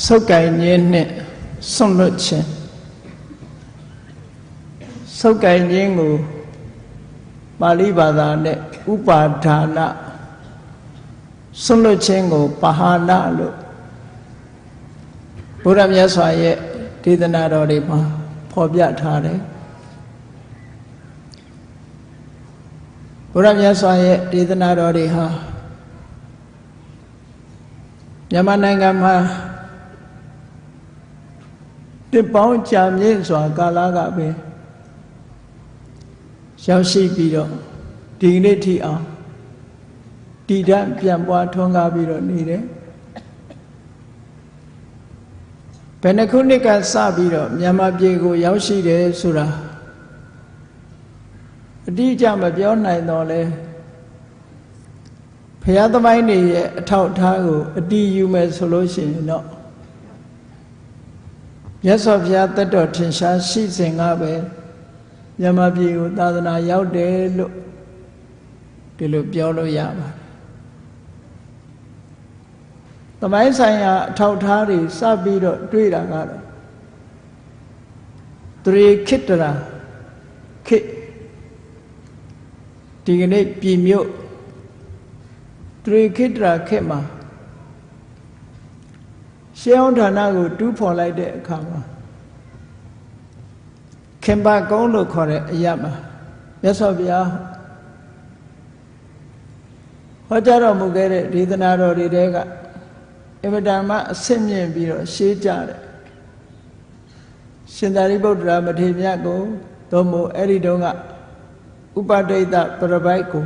ဆုတ်ကိုင်ခြင်းနှင့်စွန့်လွတ်ခြင်းဆုတ်ကိုင်ခြင်းကိုပါဠိဘာသာနဲ့ဥပါဒါနစွန့်လွတ်ခြင်းကိုပဟာနလို့ဘုရားမြတ်စွာရဲ့ဒေသနာတော်တွေမှာဖော်ပြထားတယ်ဘုရားမြတ်စွာရဲ့ဒေသနာတော်တွေဟာမြန်မာနိုင်ငံမှာတစ်ပေါင်းကြာမြင့်စွာကာလကပဲရောက်ရှိပြီးတော့ဒီနေ့ထိအောင်တည်တံ့ပြန်ပွားထွန်းကားပြီးတော့နေတယ်ဘယ်နှခုနှစ်ကစပြီးတော့မြန်မာပြည်ကိုရောက်ရှိတယ်ဆိုတာအတိအကျမပြောနိုင်တော့လဲဘုရားသမိုင်းတွေရဲ့အထောက်အထားကိုအတည်ယူမယ်ဆိုလို့ရှိရင်တော့မြတ်စွာဘုရားတတ်တော်ထင်ရှားရှိစဉ်ကပဲမြန်မာပြည်ကိုသာသနာရောက်တယ်လို့ဒီလိုပြောလို့ရပါတယ်သမိုင်းဆိုင်ရာအထောက်အထားတွေစပြီးတော့တွေ့တာကတော့တရေခိတ္တရာခေဒီကနေ့ပြည်မြို့တရေခိတ္တရာခေမှာရှေးအောင်ဌာနကိုတူးဖော်လိုက်တဲ့အခါမှာခင်ပါကုန်းလို့ခေါ်တဲ့အရာမှာမြတ်စွာဘုရားဟောကြားတော်မူခဲ့တဲ့ဒေသနာတော်တွေတဲကအင်မတန်မှအဆင့်မြင့်ပြီးတော့ရှေးကြတယ်ရှင်သာရိပုတ္တရာမထေရမြတ်ကိုသို့မဟုတ်အဲ့ဒီတုန်းကဥပဒိတပရပိုက်ကို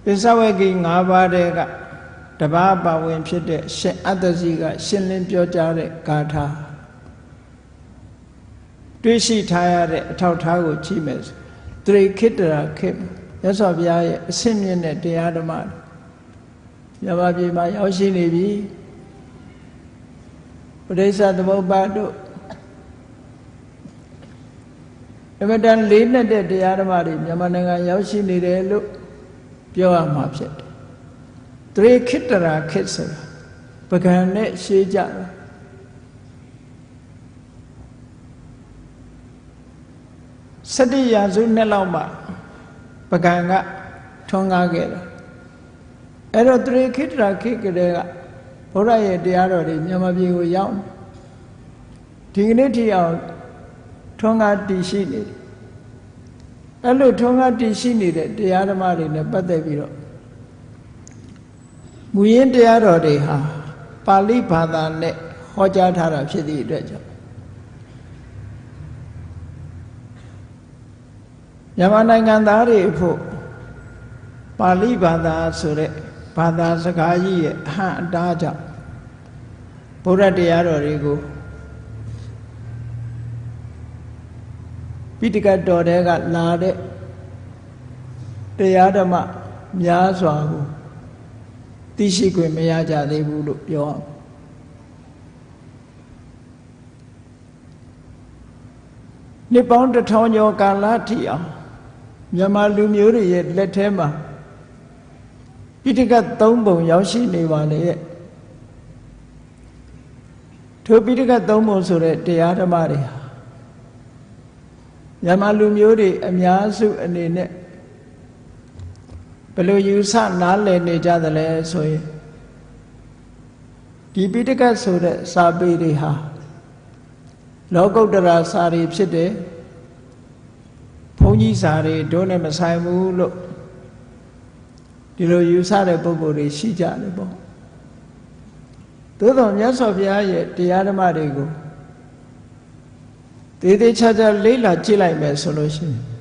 ပိဿဝဂီ၅ပါးတဲကတပါးပါဝင်ဖြစ်တဲ့ရှင်အတ္တစီကရှင်းလင်းပြောကြားတဲ့ဂါထာတွေ့ရှိထားရတဲ့အထောက်အထားကိုကြည့်မယ်တရေခိတ္တရာခေမြတ်စွာဘုရားရဲ့အဆင့်မြင့်တဲ့တရားဓမ္မမြန်မာပြည်မှာရောက်ရှိနေပြီပရိစ္ဆသမုပ္ပါဒ်တို့အမတန်လေးနက်တဲ့တရားဓမ္မတွေမြန်မာနိုင်ငံရောက်ရှိနေတယ်လို့ပြောရမှာဖြစ်တယ်တရေခိတ္တရာခေဆိုတာပကံနဲ့ရှေးကြတယ်17ရာစုနှစ်လောက်မှပကံကထွန်းကားခဲ့တာအဲ့တော့တရေခိတ္တရာခေကလေးကဘုရားရဲ့တရားတော်တွေမြန်မာပြည်ကိုရောက်ဒီကနေ့ထိအောင်ထွန်းကားတည်ရှိနေတယ်အဲ့လိုထွန်းကားတည်ရှိနေတဲ့တရားဓမ္မတွေနဲ့ပတ်သက်ပြီးတော့မူရင်းတရားတော်တွေဟာပါဠိဘာသာနဲ့ဟောကြားထားတာဖြစ်သည့်အတွက်ကြောင့်မြန်မာနိုင်ငံသားတွေအဖို့ပါဠိဘာသာဆိုတဲ့ဘာသာစကားကြီးရဲ့အဟန့်အတားကြောင့်ဘုရားတရားတော်တွေကိုပိဋကတ်တော်တွေကလာတဲ့တရားဓမ္မများစွာကိုသိရှိခွင့်မရကြသေးဘူးလို့ပြောအောင်နှစ်ပေါင်း1000ကျော်ကာလထိအောင်မြန်မာလူမျိုးတွေရဲ့လက်ထဲမှာပိဋကတ်3ပုံရောက်ရှိနေပါလေထိုပိဋကတ်3ပုံဆိုတဲ့တရားဓမ္မတွေဟာမြန်မာလူမျိုးတွေအများစုအနေနဲ့ဘယ်လိုယူဆနားလည်နေကြသလဲဆိုရင်ဒီပိဋကတ်ဆိုတဲ့စာပေတွေဟာလောကုတ္တရာစာတွေဖြစ်တယ်ဘုန်းကြီးစာတွေတို့နဲ့မဆိုင်ဘူးလို့ဒီလိုယူဆတဲ့ပုဂ္ဂိုလ်တွေရှိကြတယ်ပေါ့သို့တော်မြတ်စွာဘုရားရဲ့တရားဓမ္မတွေကိုသေသေးချာချာလေ့လာကြည့်လိုက်မယ်ဆိုလို့ရှိရင်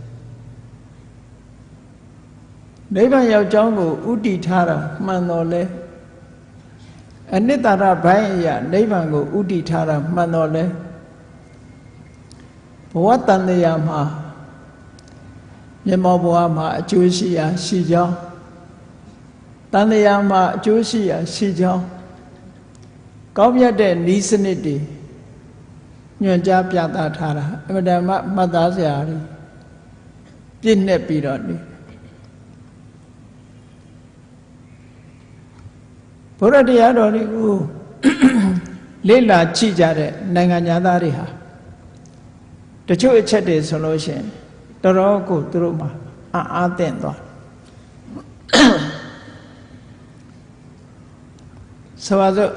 နိဗ္ဗာန်ရောက်ကြောင်းကိုဥတည်ထားတာမှန်တော်လဲအနိတ္တရဘိုင်းအရာနိဗ္ဗာန်ကိုဥတည်ထားတာမှန်တော်လဲဘဝတန်တရားမှာမြတ်မောဘဝမှာအကျိုးရှိရာရှိကြောင်းတန်တရားမှာအကျိုးရှိရာရှိကြောင်းကောင်းမြတ်တဲ့ဤစနစ်တွေညွှန်ကြားပြသထားတာအမှန်တမ်းမှတ်သားစရာတွေပြည့်နှက်ပြီးတော့နေဘုရားတရားတော်တွေကို လေ့လာကြည့်ကြတဲ့နိုင်ငံသားတွေဟာတချို့အချက်တွေဆိုလို့ရှိရင်တော်တော်ကိုသူတို့မှာအားသင့်သွားဆိုပါစို့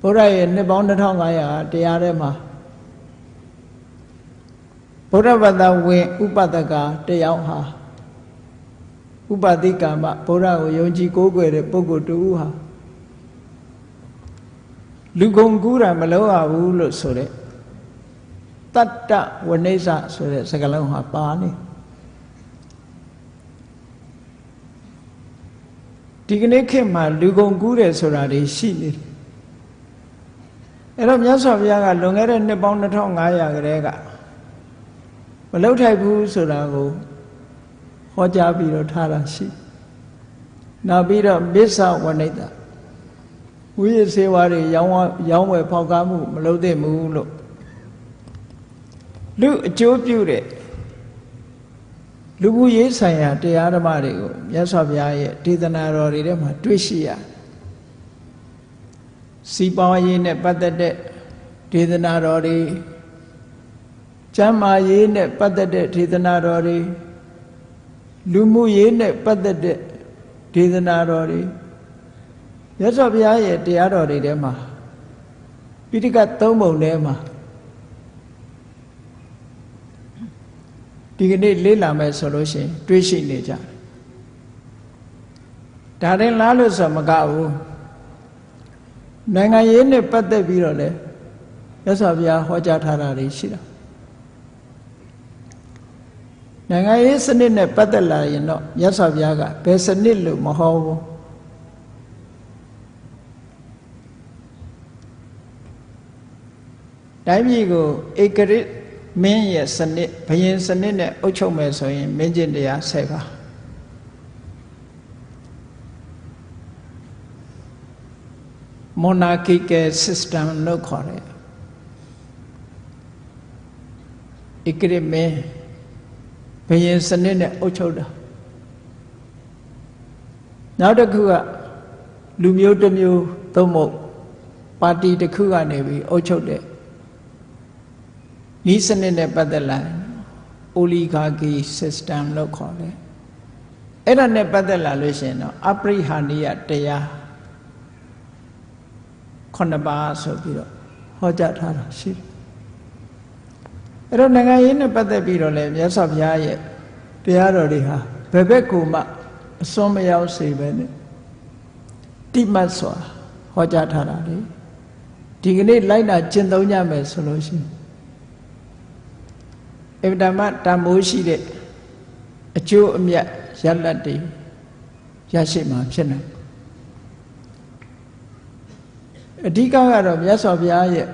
ဘုရားရဲ့နှစ်ပေါင်း2500တရားထဲမှာဗုဒ္ဓဘာသာဝင်ဥပဒကတယောက်ဟာဥပတိကမ္မဘုရားကိုယုံကြည်ကိုးကွယ်တဲ့ပုဂ္ဂိုလ်တူဟာလူကုန်ကူးတာမလုပ်ရဘူးလို့ဆိုတဲ့တတ္တဝနိစ္စဆိုတဲ့စကားလုံးဟာပါနေဒီကနေ့ခေတ်မှာလူကုန်ကူးတယ်ဆိုတာတွေရှိနေတယ်အဲ့တော့မြတ်စွာဘုရားကလွန်ခဲ့တဲ့နှစ်ပေါင်း2500ကတည်းကမလုပ်ထိုက်ဘူးဆိုတာကိုဟောကြားပြီးတော့ထားတာရှိနောက်ပြီးတော့မစ္ဆဝနိတ္တဝိရစေဝါတွေရောင်းဝယ်ဖောက်ကားမှုမလုပ်သင့်ဘူးလို့လူအကျိုးပြုတဲ့လူမှုရေးဆိုင်ရာတရားဓမ္မတွေကိုမြတ်စွာဘုရားရဲ့ဒေသနာတော်တွေထဲမှာတွေ့ရှိရစီးပွားရေးနဲ့ပတ်သက်တဲ့ဒေသနာတော်တွေကျမ်းမာရေးနဲ့ပတ်သက်တဲ့ဒေသနာတော်တွေလူမှုရေးနဲ့ပတ်သက်တဲ့ဒေသနာတော်တွေမြတ်စွာဘုရားရဲ့တရားတော်တွေထဲမှာပိဋကတ်3ပုံထဲမှာဒီကနေ့လေ့လာမယ်ဆိုလို့ရှိရင်တွေ့ရှိနေကြဒါရင်လားလို့ဆိုမကဘူးနိုင်ငံရေးနဲ့ပတ်သက်ပြီးတော့လည်းမြတ်စွာဘုရားဟောကြားထားတာတွေရှိတာနိုင်ငံရေးစနစ်နဲ့ပတ်သက်လာရင်တော့မြတ်စွာဘုရားကဘယ်စနစ်လို့မဟောဘူးတိုင်းပြည်ကိုဧကရစ်မင်းရဲ့စနစ်ဘုရင်စနစ်နဲ့အုပ်ချုပ်မယ်ဆိုရင်မင်းကျင့်တရား10ပါးmonarchical system လို့ခေါ်တယ်ဧကရစ်မင်းဘုရင်စနစ်နဲ့အုပ်ချုပ်တာနောက်တစ်ခုကလူမျိုးတစ်မျိုးသုံးဖို့ပါတီတစ်ခုကနေပြီးအုပ်ချုပ်တဲ့ဤစနစ်နဲ့ပတ်သက်လာ oligarchy system လို့ခေါ်တယ်အဲ့ဒါနဲ့ပတ်သက်လာလို့ရှိရင်တော့အပရိဟာနိယတရား9ပါးဆိုပြီးတော့ဟောကြားထားတာရှိတယ်အဲ့တော့နိုင်ငံရေးနဲ့ပတ်သက်ပြီးတော့လည်းမြတ်စွာဘုရားရဲ့တရားတော်တွေဟာဘယ်ဘက်ကိုမှအစွန်းမရောက်စေပဲနဲ့တိမတ်စွာဟောကြားထားတာလေဒီကနေ့လိုက်တာကျင့်သုံးကြမယ်ဆိုလို့ရှိရင်အဗ္ဗဓမ္မတန်ဖိုးရှိတဲ့အကျိုးအမြတ်ရလဒ်တွေရရှိမှာဖြစ်နိုင်အဓိကကတော့မြတ်စွာဘုရားရဲ့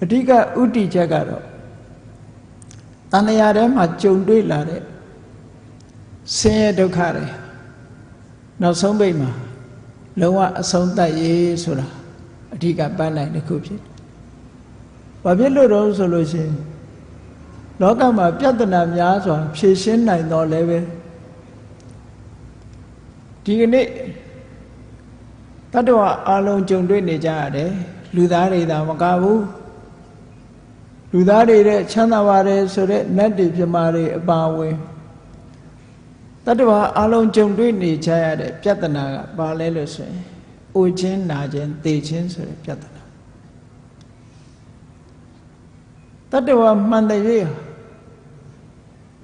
အဓိကဥတည်ချက်ကတော့တဏှာထဲမှာကြုံတွေ့လာတဲ့ဆင်းရဲဒုက္ခတွေနောက်ဆုံးပိတ်မှာလုံးဝအဆုံးသတ်ရေးဆိုတာအဓိကပန်းနိုင်တစ်ခုဖြစ်တယ်။ဘာဖြစ်လို့တော့ဆိုလို့ရှိရင်လောကမှာပြဿနာများစွာဖြေရှင်းနိုင်တော့လည်းပဲဒီကနေ့တတ္တဝအလုံးကြုံတွေ့နေကြရတယ်လူသားတွေသာမကဘူးလူသားတွေတဲ့ချမ်းသာပါတယ်ဆိုတဲ့နတ်တွေပြမာတွေအပါဝင်တတ္တဝအလုံးကြုံတွေ့နေကြရတဲ့ပြဿနာကဘာလဲလို့ဆိုရင်အိုခြင်းနာခြင်းသေခြင်းဆိုတဲ့ပြဿနာတတ္တဝမှန်တဲ့ရေး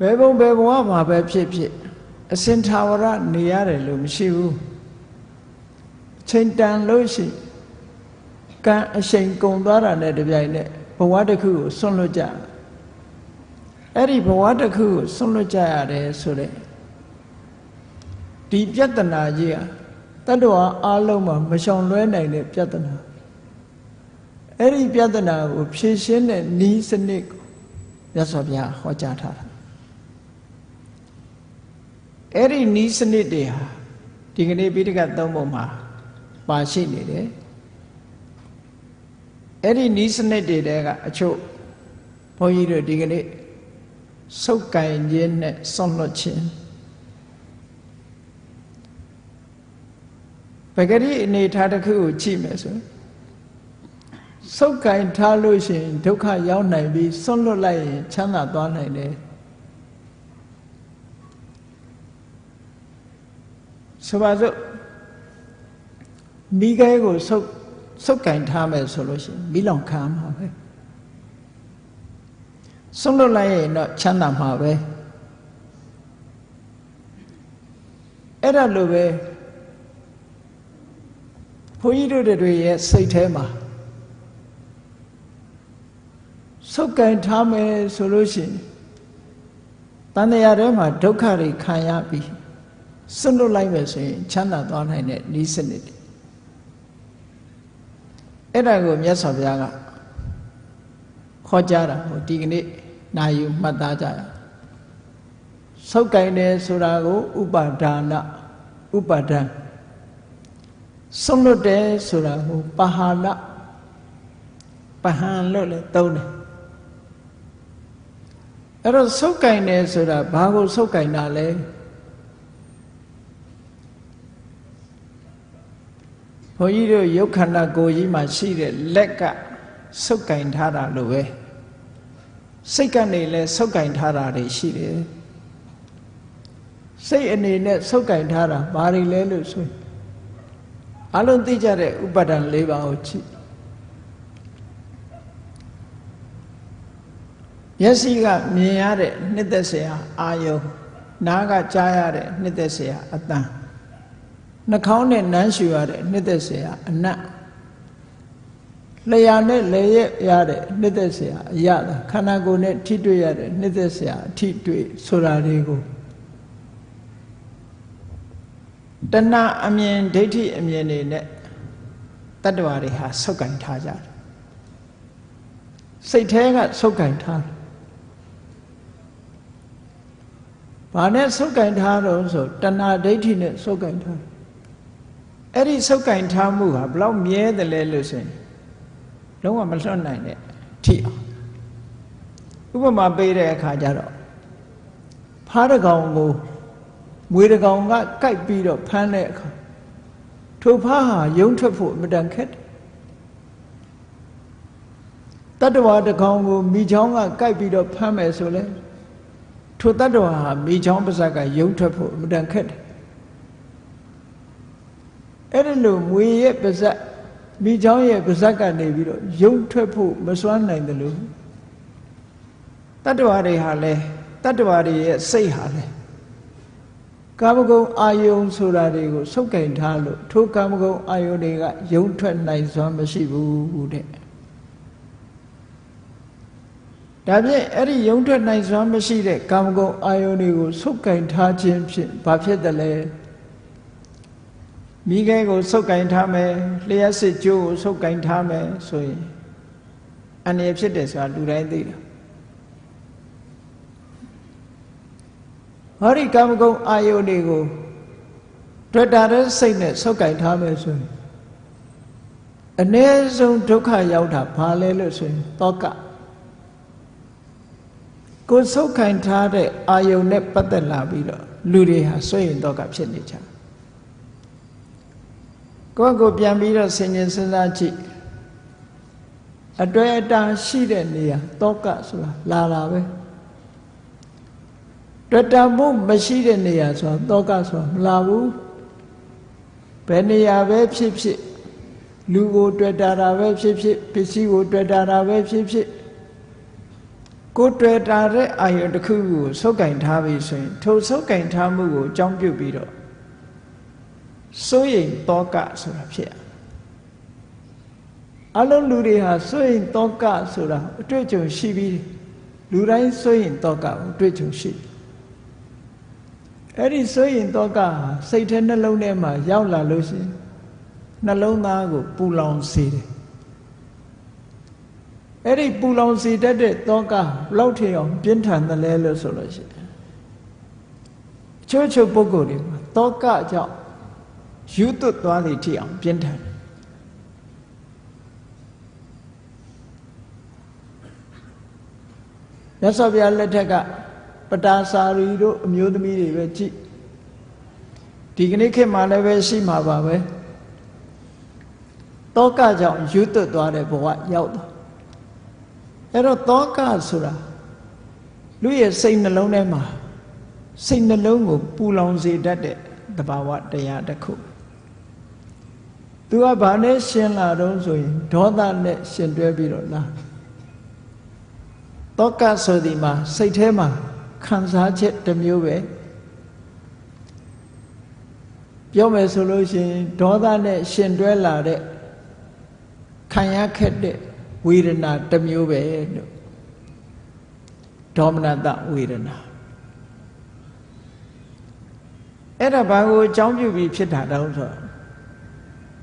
ဘယ်ဘုံဘယ်ဘဝမှာပဲဖြစ်ဖြစ်အစင်ထာဝရနေရတယ်လို့မရှိဘူးချိန်တန်လို့ရှိကံအရှိန်ကုန်သွားတာနဲ့တပြိုင်နက်ဘဝတစ်ခုကိုဆွန့်လွတ်ကြအဲ့ဒီဘဝတစ်ခုကိုဆွန့်လွတ်ကြရတယ်ဆိုတဲ့ဒီပြဿနာကြီးဟာတတ္တဝါအလုံးမှာမရှောင်လွဲနိုင်တဲ့ပြဿနာအဲ့ဒီပြဿနာကိုဖြေရှင်းတဲ့နည်းစနစ်ကိုမြတ်စွာဘုရားဟောကြားထားတာအဲ့ဒီနည်းစနစ်တွေဟာဒီကနေ့ပိဋကတ်3ပုံမှာပါရှိနေတယ်အဲ့ဒီနည်းစနစ်တွေကအချို့ဘုန်းကြီးတို့ဒီကနေ့စုပ်ကိုင်ခြင်းနဲ့ဆွန့်လွတ်ခြင်းဘ ကတိအနေထားတစ်ခုကိုကြည့်မယ်ဆိုရင်ဆုပ်ကင်ထားလို့ရှိရင်ဒုက္ခရောက်နိုင်ပြီးဆွန့်လွတ်လိုက်ရင်ချမ်းသာသွားနိုင်တယ်ဆိုပါစို့မိခဲကိုဆုပ်ကင်ထားမယ်ဆိုလို့ရှိရင်မိလောင်ခံမှာပဲဆွန့်လွတ်လိုက်ရင်တော့ချမ်းသာမှာပဲအဲ့ဒါလိုပဲဘုန်းကြီးတို့တွေရဲ့စိတ်ထဲမှာဆုပ်ကင်ထားမယ်ဆိုလို့ရှိရင်တန်တရားထဲမှာဒုက္ခတွေခံရပြီးဆွလွတ်လိုက်မယ်ဆိုရင်ချမ်းသာသွားနိုင်တဲ့ဤစနစ်အဲ့ဒါကိုမြတ်စွာဘုရားကခေါ်ကြတာဟိုဒီကနေ့နာယူမှတ်သားကြရဆုပ်ကင်တယ်ဆိုတာကိုဥပါဒါနဥပါဒံဆွလွတ်တယ်ဆိုတာကိုပဟာလပဟံလို့လည်းသုံးတယ်အဲ့တော့ဆုပ်ကင်တယ်ဆိုတာဘာကိုဆုပ်ကင်တာလဲဘုန်းကြီးတို့ယုတ်ခန္ဓာကိုယ်ကြီးမှာရှိတဲ့လက်ကဆုပ်ကင်ထားတာလို့ပဲစိတ်ကနေလည်းဆုပ်ကင်ထားတာတွေရှိတယ်စိတ်အနေနဲ့ဆုပ်ကင်ထားတာဘာတွေလဲလို့ဆိုရင်အလုံးသိကြတဲ့ဥပါဒံ၄ပါးကိုကြည့်မျက်စိကမြင်ရတဲ့နှစ်သက်စရာအာယုံနားကကြားရတဲ့နှစ်သက်စရာအသံနှာခေါင်းနဲ့နမ်းရှူရတဲ့နှစ်သက်စရာအနတ်လျှာနဲ့လေရက်ရတဲ့နှစ်သက်စရာအရသာခန္ဓာကိုယ်နဲ့ထိတွေ့ရတဲ့နှစ်သက်စရာအထိတွေ့ဆိုတာတွေကိုတဏှာအမြင်ဒိဋ္ဌိအမြင်တွေနဲ့တတ္တဝါတွေဟာဆုပ်ကင်ထားကြတယ်စိတ်ထဲကဆုပ်ကင်ထားတယ်ဘာနဲ့ဆုပ်ကင်ထားတော့ဆိုတဏှာဒိဋ္ဌိနဲ့ဆုပ်ကင်ထားအဲ့ဒီဆုပ်ကင်ထားမှုဟာဘလောက်မြဲတယ်လဲလို့ဆိုရင်လုံးဝမလွတ်နိုင်တဲ့ထိအောင်ဥပမာပေးတဲ့အခါကျတော့ဖားတကောင်ကိုမွေတကောင်ကကိုက်ပြီးတော့ဖမ်းတဲ့အခါထိုဖားဟာယုံထွက်ဖို့အမတန်ခက်တယ်တတ္တဝါတကောင်ကိုမိချောင်းကကိုက်ပြီးတော့ဖမ်းမယ်ဆိုလဲထိုတတ္တဝါဟာမိချောင်းပါးစပ်ကယုံထွက်ဖို့အမတန်ခက်တယ်အဲ့ဒီလိုမွေရဲ့ပါးစပ်မိချောင်းရဲ့ပါးစပ်ကနေပြီးတော့ယုံထွက်ဖို့မစွမ်းနိုင်တယ်လို့တတ္တဝါတွေဟာလဲတတ္တဝါတွေရဲ့စိတ်ဟာလဲကာမဂုဏ်အာယုံဆိုတာတွေကိုဆုပ်ကင်ထားလို့ထိုကာမဂုဏ်အာယုံတွေကယုံထွက်နိုင်စွမ်းမရှိဘူးတဲ့ဒါဖြင့်အဲ့ဒီယုံထွက်နိုင်စွမ်းမရှိတဲ့ကာမဂုဏ်အာယုန်တွေကိုဆုပ်ကင်ထားခြင်းဖြင့်ဘာဖြစ်တယ်လဲမိခဲကိုဆုပ်ကင်ထားမယ်လျှက်စစ်ကြိုးကိုဆုပ်ကင်ထားမယ်ဆိုရင်အန္တရာယ်ဖြစ်တယ်ဆိုတာလူတိုင်းသိတယ်ဟောဒီကာမဂုဏ်အာယုန်တွေကိုတွေ့တာတဲ့စိတ်နဲ့ဆုပ်ကင်ထားမယ်ဆိုရင်အ ਨੇ ဆုံးဒုက္ခရောက်တာဘာလဲလို့ဆိုရင်တောကကိုဆုပ်ခိုင်ထားတဲ့အာယုန်နဲ့ပတ်သက်လာပြီးတော့လူတွေဟာဆွေရင်တော့ကဖြစ်နေကြကိုပြန်ပြီးတော့ဆင်ញင်စဉ်းစားကြည့်အတွေ့အတာရှိတဲ့နေရာတောကဆိုတာလာတာပဲတွေ့တာမှုမရှိတဲ့နေရာဆိုတာတောကဆိုတာမလာဘူးဘယ်နေရာပဲဖြစ်ဖြစ်လူကိုတွေ့တာပဲဖြစ်ဖြစ်ပစ္စည်းကိုတွေ့တာပဲဖြစ်ဖြစ်ကိုတွေ့တာတဲ့အာယုန်တစ်ခုကိုဆုပ်ကင်ထားပြီဆိုရင်ထိုဆုပ်ကင်ထားမှုကိုအကြောင်းပြုပြီးတော့စိုးရိမ်တောကဆိုတာဖြစ်အလုံးလူတွေဟာစိုးရိမ်တောကဆိုတာအတွေ့အကြုံရှိပြီးလူတိုင်းစိုးရိမ်တောကကိုအတွေ့အကြုံရှိအဲ့ဒီစိုးရိမ်တောကဟာစိတ်ထဲနှလုံးထဲမှာရောက်လာလို့ရှိရင်နှလုံးသားကိုပူလောင်စေတယ်အဲ့ဒီပူလောင်စေတတ်တဲ့တောကဘလောက်ထင်အောင်ပြင်းထန်တယ်လဲလို့ဆိုလို့ရှိရင်ချို့ပုဂ္ဂိုလ်တွေမှာတောကကြောင့်ယူသွတ်သွားသည့်ထိအောင်ပြင်းထန်တယ်မြတ်စွာဘုရားလက်ထက်ကပတာစာရီတို့အမျိုးသမီးတွေပဲကြည့်ဒီကနေ့ခေတ်မှာလည်းပဲရှိမှာပါပဲ တောကကြောင့်ယူသွတ်သွားတဲ့ဘဝရောက်သွားအဲ့တော့တောကဆိုတာလူရဲ့စိတ်နှလုံးထဲမှာစိတ်နှလုံးကိုပူလောင်စေတတ်တဲ့သဘာဝတရားတစ်ခုသူကဘာနဲ့ရှင်လာတော့ဆိုရင်ဒေါသနဲ့ရှင်တွဲပြီးတော့လာတောကဆိုဒီမှာစိတ်ထဲမှာခံစားချက်တစ်မျိုးပဲပြောမယ်ဆိုလို့ရှိရင်ဒေါသနဲ့ရှင်တွဲလာတဲ့ခံရခက်တဲ့ဝေဒနာတစ်မျိုးပဲလို့ဒေါမနတဝေဒနာအဲ့ဒါဘာကိုအကြောင်းပြုပြီးဖြစ်တာတောင်းဆို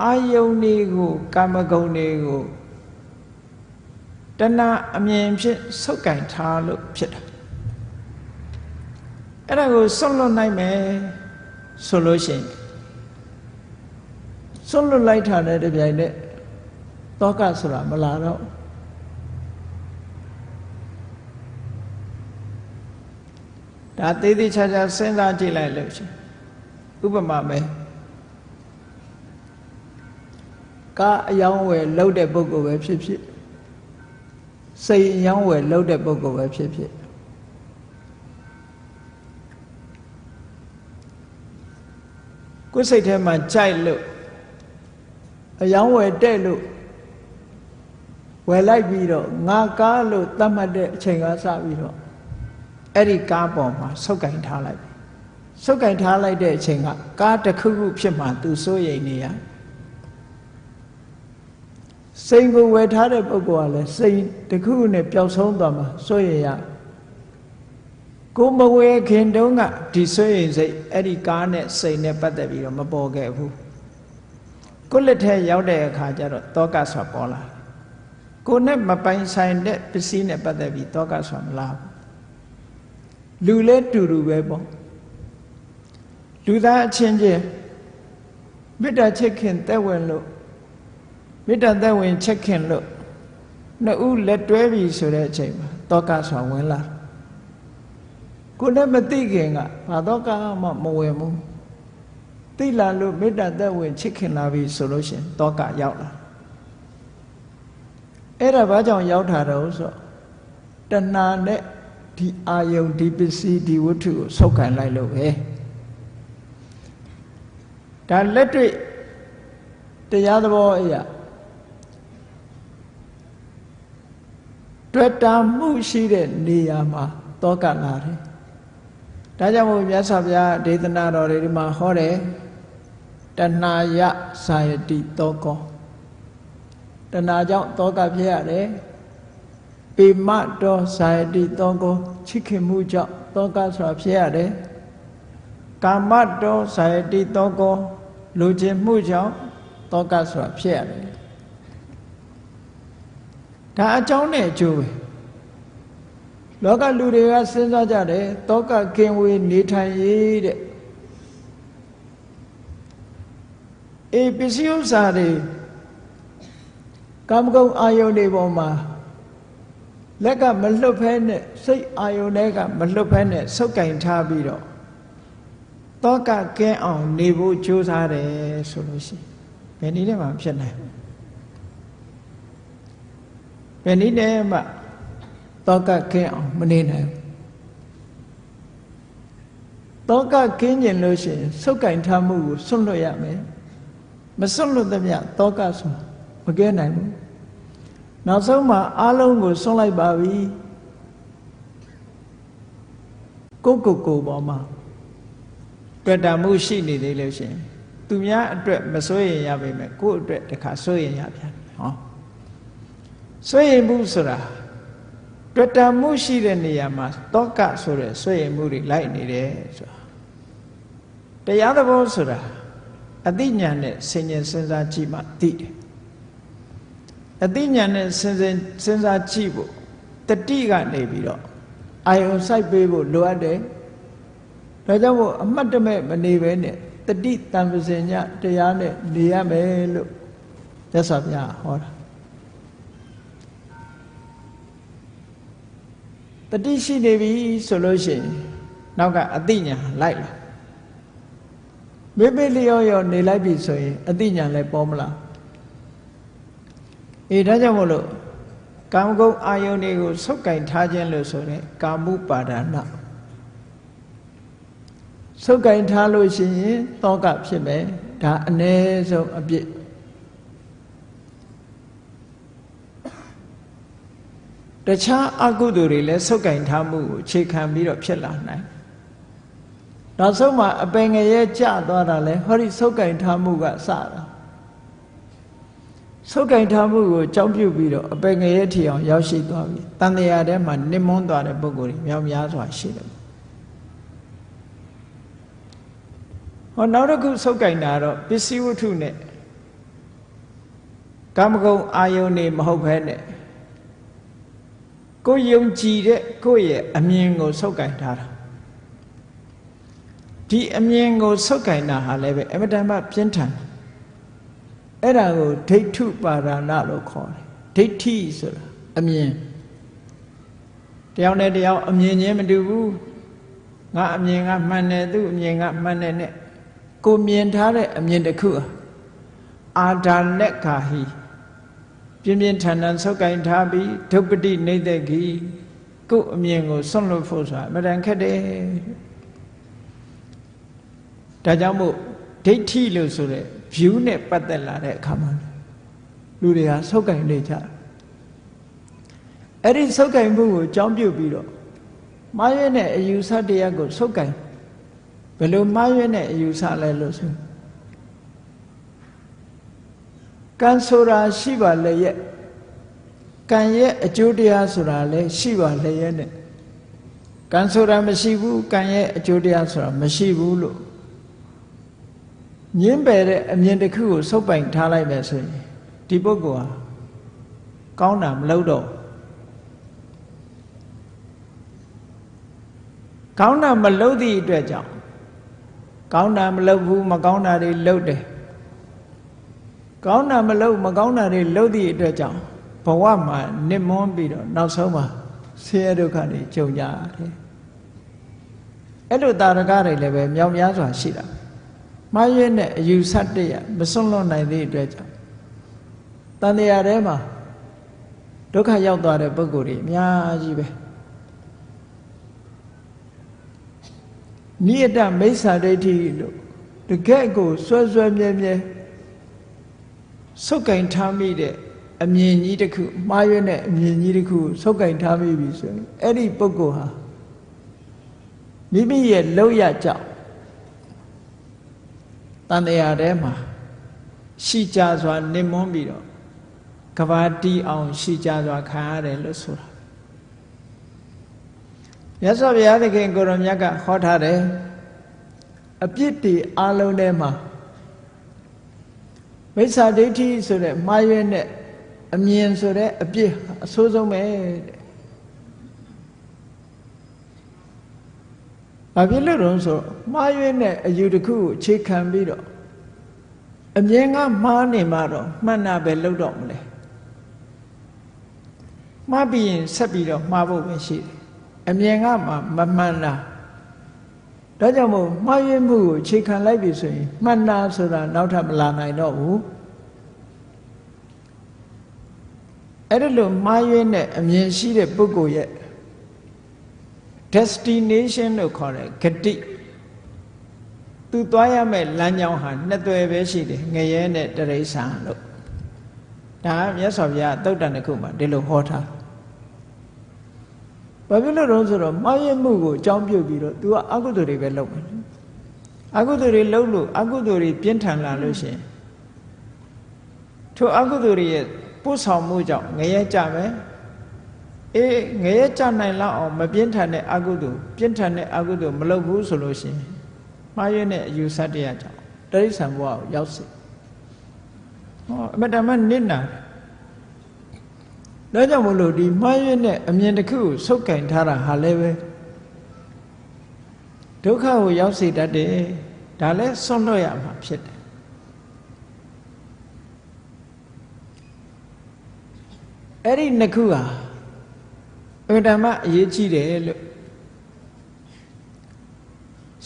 အာယုန်တွေကိုကာမဂုဏ်တွေကိုတဏှာအမြင်ဖြင့်ဆုပ်ကင်ထားလို့ဖြစ်တာအဲ့ဒါကိုဆွတ်လွတ်နိုင်မယ်ဆိုလို့ရှိရင်ဆွတ်လွတ်လိုက်တာနဲ့တပြိုင်နက်တောကဆိုတာမလာတော့ဒါသေးသေးချာချာစဉ်းစားကြည့်လိုက်လို့ရှိရင်ဥပမာပဲကားအယောင်းဝယ်လှုပ်တဲ့ပုဂ္ဂိုလ်ပဲဖြစ်ဖြစ်စိတ်အယောင်းဝယ်လှုပ်တဲ့ပုဂ္ဂိုလ်ပဲဖြစ်ဖြစ်ကိုယ်စိတ်ထဲမှာကြိုက်လို့အယောင်းဝယ်တဲ့လို့ဝယ်လိုက်ပြီးတော့ငါကားလို့သတ်မှတ်တဲ့အချိန်ကစပြီးတော့အဲ့ဒီကားပေါ်မှာဆုပ်ကင်ထားလိုက်ဆုပ်ကင်ထားလိုက်တဲ့အချိန်ကကားတစ်ခုခုဖြစ်မှသူစိုးရိမ်နေရစိတ်ကိုဝယ်ထားတဲ့ပုဂ္ဂိုလ်ကလည်းစိတ်တစ်ခုခုနဲ့ပျောက်ဆုံးသွားမှာစိုးရိမ်ရကိုမဝယ်ခင်တုန်းကဒီစိုးရိမ်စိတ်အဲ့ဒီကားနဲ့စိတ်နဲ့ပတ်သက်ပြီးတော့မပေါ်ခဲ့ဘူးကိုလက်ထဲရောက်တဲ့အခါကျတော့တောကဆိုပေါ်လာကိုနဲ့မပိုင်ဆိုင်တဲ့ပစ္စည်းနဲ့ပတ်သက်ပြီးတောကဆိုမလာဘူးလူလဲတူတူပဲပေါ့လူသားအချင်းချင်းမေတ္တာချစ်ခင်သက်ဝင်လို့မေတ္တာသက်ဝင်ချစ်ခင်လို့နှစ်ဦးလက်တွဲပြီးဆိုတဲ့အချိန်မှာတောကဆိုဝင်လာကိုနဲ့မသိခင်ကဘာတောကမှမဝင်ဘူးသိလာလို့မေတ္တာသက်ဝင်ချစ်ခင်လာပြီဆိုလို့ရှိရင်တောကရောက်လာအဲ့ဒါဘာကြောင့်ရောက်တာတော့ဆိုတဏှာနဲ့ဒီအာယုန်ဒီပစ္စည်းဒီဝတ္ထုကိုဆုပ်ခံလိုက်လို့ပဲဒါလက်တွေ့တရားသဘောအရာတွေ့တာမှုရှိတဲ့နေရာမှာတောကလာတယ်ဒါကြောင့်မို့မြတ်စွာဘုရားဒေသနာတော်တွေဒီမှာဟောတယ်တဏှာယဇာယတိတောကောတဏှာကြောင့်တောကဖြစ်ရတယ်ပေမတောဇာယတိတောကောချစ်ခင်မှုကြောင့်တောကဆိုတာဖြစ်ရတယ်ကာမတောဇာယတိတောကောလူကျင်မှုကြောင့်တောကဆိုတာဖြစ်ရတယ်ဒါအကြောင်းနဲ့အကျိုးပဲလောကလူတွေကစဉ်းစားကြတယ်တောကကင်ဝေးနေထိုင်ရေးတဲ့ပစ္စည်းဥစ္စာတွေကာမဂုဏ်အာယုန်တွေပေါ်မှာလက်ကမလွတ်ဖဲနဲ့စိတ်အာယုန်တွေကမလွတ်ဖဲနဲ့ဆုပ်ကင်ထားပြီးတော့တောကကင်းအောင်နေဖို့ကြိုးစားတယ်ဆိုလို့ရှိရင်ဘယ်နည်းနဲ့မှဖြစ်နိုင်ဘယ်နည်းနဲ့မှတောကကင်းအောင်မနေနိုင်တောကကင်းကျင်လို့ရှိရင်ဆုပ်ကင်ထားမှုကိုစွန့်လွတ်ရမယ်မစွန့်လွတ်သမျှတောကဆိုမကဲနိုင်ဘူးနောက်ဆုံးမှာအလုံးကိုစွန့်လိုက်ပါပြီကိုပေါ်မှာတွေ့တာမှုရှိနေသေးလို့ရှိရင်သူများအတွက်မစိုးရင်ရပါမယ်ကိုယ့်အတွက်တခါစိုးရင်ရပြန်ဟောစိုးရင်မှုဆိုတာတွေ့တာမှုရှိတဲ့နေရာမှာတောကဆိုတဲ့စိုးရင်မှုတွေလိုက်နေတယ်ဆိုတာတရားသဘောဆိုတာအသိဉာဏ်နဲ့ဆင်ញင်စဉ်းစားကြည့်မှသိတယ်အသိဉာဏ်နဲ့စဉ်းစားကြည့်ဖို့တတိကနေပြီးတော့အာယုံစိုက်ပေးဖို့လိုအပ်တယ်ဒါကြောင့်မို့အမှတ်တမဲ့မနေပဲနဲ့တတိတံပစင်ညတရားနဲ့နေရမယ်လို့မြတ်စွာဘုရားဟောတာတတိရှိနေပြီဆိုလို့ရှိရင်နောက်ကအသိဉာဏ်လိုက်လာမေမေလျော့ရောနေလိုက်ပြီဆိုရင်အသိဉာဏ်လည်းပေါ်မလား ဒါကြောင့်မို့လို့ကာမဂုဏ်အာယုန်တွေကိုဆုပ်ကင်ထားခြင်းလို့ဆိုတဲ့ကာမုပါဒနာဆုပ်ကင်ထားလို့ရှိရင်တောကဖြစ်မယ်ဒါအ ਨੇ ဆုံးအပြစ်တခြားအကုသိုလ်တွေလည်းဆုပ်ကင်ထားမှုကိုအခြေခံပြီးတော့ဖြစ်လာနိုင်နောက်ဆုံးမှာအပင်ငရဲကျသွားတာလဲဟောဒီဆုပ်ကင်ထားမှုကစတာဆုပ်ကင်ထားမှုကိုအကြောင်းပြုပြီးတော့အပင်ငရဲထီအောင်ရောက်ရှိသွားပြီတန်တရားထဲမှာနစ်မွန်းသွားတဲ့ပုဂ္ဂိုလ်တွေမြောက်များစွာရှိတယ်ဟောနောက်တစ်ခုဆုပ်ကင်တာတော့ပစ္စည်းဝတ္ထုနဲ့ကာမဂုဏ်အာယုန်နေမဟုတ်ဘဲနဲ့ကိုယုံကြည်တဲ့ကိုယ့်ရဲ့အမြင်ကိုဆုပ်ကင်ထားတာဒီအမြင်ကိုဆုပ်ကင်တာဟာလည်းပဲအမတန်မှပြင်းထန်အဲ့ဒါကိုဒိဋ္ဌုပါဒနာလို့ခေါ်တယ်ဒိဋ္ဌိဆိုတာအမြင်တယောက်နဲ့တယောက်အမြင်ချင်းမတူဘူးငါအမြင်ကမှန်တယ်သူ့အမြင်ကမှန်တယ်နဲ့ကိုမြင်ထားတဲ့အမြင်တစ်ခုအာဒါနဲ့ခာဟိပြင်းပြင်းထန်ထန်ဆုပ်ကင်ထားပြီးဒုပ္ပတိနေတ္တခိကိုအမြင်ကိုစွန့်လွတ်ဖို့ဆိုတာအမှန်တန်ခက်တယ်ဒါကြောင့်မို့ဒိဋ္ဌိလို့ဆိုတဲ့ view နဲ့ပတ်သက်လာတဲ့အခါမှာလူတွေကဆုပ်ကင်နေကြအဲ့ဒီဆုပ်ကင်မှုကိုအကြောင်းပြုပြီးတော့မှားရွေးတဲ့အယူဆတရားကိုဆုပ်ကင်ဘယ်လိုမှားရွေးတဲ့အယူဆလဲလို့ဆိုကံဆိုတာရှိပါလေရဲ့ကံရဲ့အကျိုးတရားဆိုတာလည်းရှိပါလေရဲ့နဲ့ကံဆိုတာမရှိဘူးကံရဲ့အကျိုးတရားဆိုတာမရှိဘူးလို့ညင်းပယ်တဲ့အမြင်တစ်ခုကိုဆုပ်ပိုင်ထားလိုက်မယ်ဆိုရင်ဒီပုဂ္ဂိုလ်ဟာကောင်းတာမလုပ်တော့ကောင်းတာမလုပ်သည့်အတွက်ကြောင့်ကောင်းတာမလုပ်ဘူးမကောင်းတာတွေလုပ်တယ်ကောင်းတာမလုပ်မကောင်းတာတွေလုပ်သည့်အတွက်ကြောင့်ဘဝမှာနစ်မွန်းပြီးတော့နောက်ဆုံးမှာဆင်းရဲဒုက္ခတွေကြုံကြတယ်အဲ့လိုတာရကတွေလည်းပဲမြောက်များစွာရှိတာမှားရွေးတဲ့အယူဆတရမစွန့်လွတ်နိုင်သည့်အတွက်ကြောင့်တန်တရားထဲမှာဒုက္ခရောက်သွားတဲ့ပုဂ္ဂိုလ်တွေအများကြီးပဲနိယတမိစ္ဆာဒိဋ္ဌိလို့တကယ့်ကိုဆွဲဆွဲမြဲမြဲဆုပ်ကင်ထားမိတဲ့အမြင်ကြီးတစ်ခုမှားရွေးတဲ့အမြင်ကြီးတစ်ခုဆုပ်ကင်ထားမိပြီဆိုရင်အဲ့ဒီပုဂ္ဂိုလ်ဟာမိမိရဲ့လောက်ရကြောင့်တန်တရားထဲမှာရှိကြစွာနစ်မွန်းပြီးတော့ကဘာတီအောင်ရှိကြစွာခံရတယ်လို့ဆိုတာမြတ်စွာဘုရားသခင်ကိုရောမြတ်ကဟောထားတယ်အပြစ်တွေအလုံးထဲမှာမိစ္ဆာဒိဋ္ဌိဆိုတဲ့မှားရွေးတဲ့အမြင်ဆိုတဲ့အပြစ်အဆိုးဆုံးပဲတဲ့ဘာဖြစ်လို့လဲဆိုမှားရွေးတဲ့အယူတစ်ခုကိုအခြေခံပြီးတော့အမြင်ကမှားနေမှတော့မှန်တာပဲလုပ်တော့မလဲမှားပြီးရင်ဆက်ပြီးတော့မှားဖို့ပဲရှိတယ်အမြင်ကမှမမှန်တာဒါကြောင့်မို့မှားရွေးမှုကိုအခြေခံလိုက်ပြီဆိုရင်မှန်တာဆိုတာနောက်ထပ်မလာနိုင်တော့ဘူးအဲ့ဒါလို့မှားရွေးတဲ့အမြင်ရှိတဲ့ပုဂ္ဂိုလ်ရဲ့ destination လို့ခေါ်တဲ့ဂတိသူသွားရမယ့်လမ်းကြောင်းဟာနှစ်သွယ်ပဲရှိတယ်ငရဲနဲ့တရိစ္ဆာန်လို့ဒါကမြတ်စွာဘုရားသုတ်တန်တစ်ခုမှာဒီလိုဟောထားဘာဖြစ်လို့လဲဆိုတော့မှားယွင်းမှုကိုအကြောင်းပြုပြီးတော့ तू ကအကုသိုလ်တွေပဲလုပ်မယ်အကုသိုလ်တွေလုပ်လို့အကုသိုလ်တွေပြင်းထန်လာလို့ရှိရင်ထိုအကုသိုလ်တွေရဲ့ပို့ဆောင်မှုကြောင့်ငရဲကြမယ်ငရဲကြနိုင်လောက်အောင်မပြင်းထန်တဲ့အကုသိုလ်ပြင်းထန်တဲ့အကုသိုလ်မလုပ်ဘူးဆိုလို့ရှိရင်မှားယွင်းတဲ့အယူဆတရားကြောင့်တိရစ္ဆာန်ဘဝကိုရောက်စေအမတမနစ်နာဒါကြောင့်မလို့ဒီမှားယွင်းတဲ့အမြင်တစ်ခုကိုဆုပ်ကင်ထားတာဟာလည်းပဲဒုက္ခကိုရောက်စေတတ်တယ်ဒါလည်းဆွန့်လွတ်ရမှာဖြစ်တယ်အဲ့ဒီနှစ်ခုဟာအမတမအရေးကြီးတယ်လို့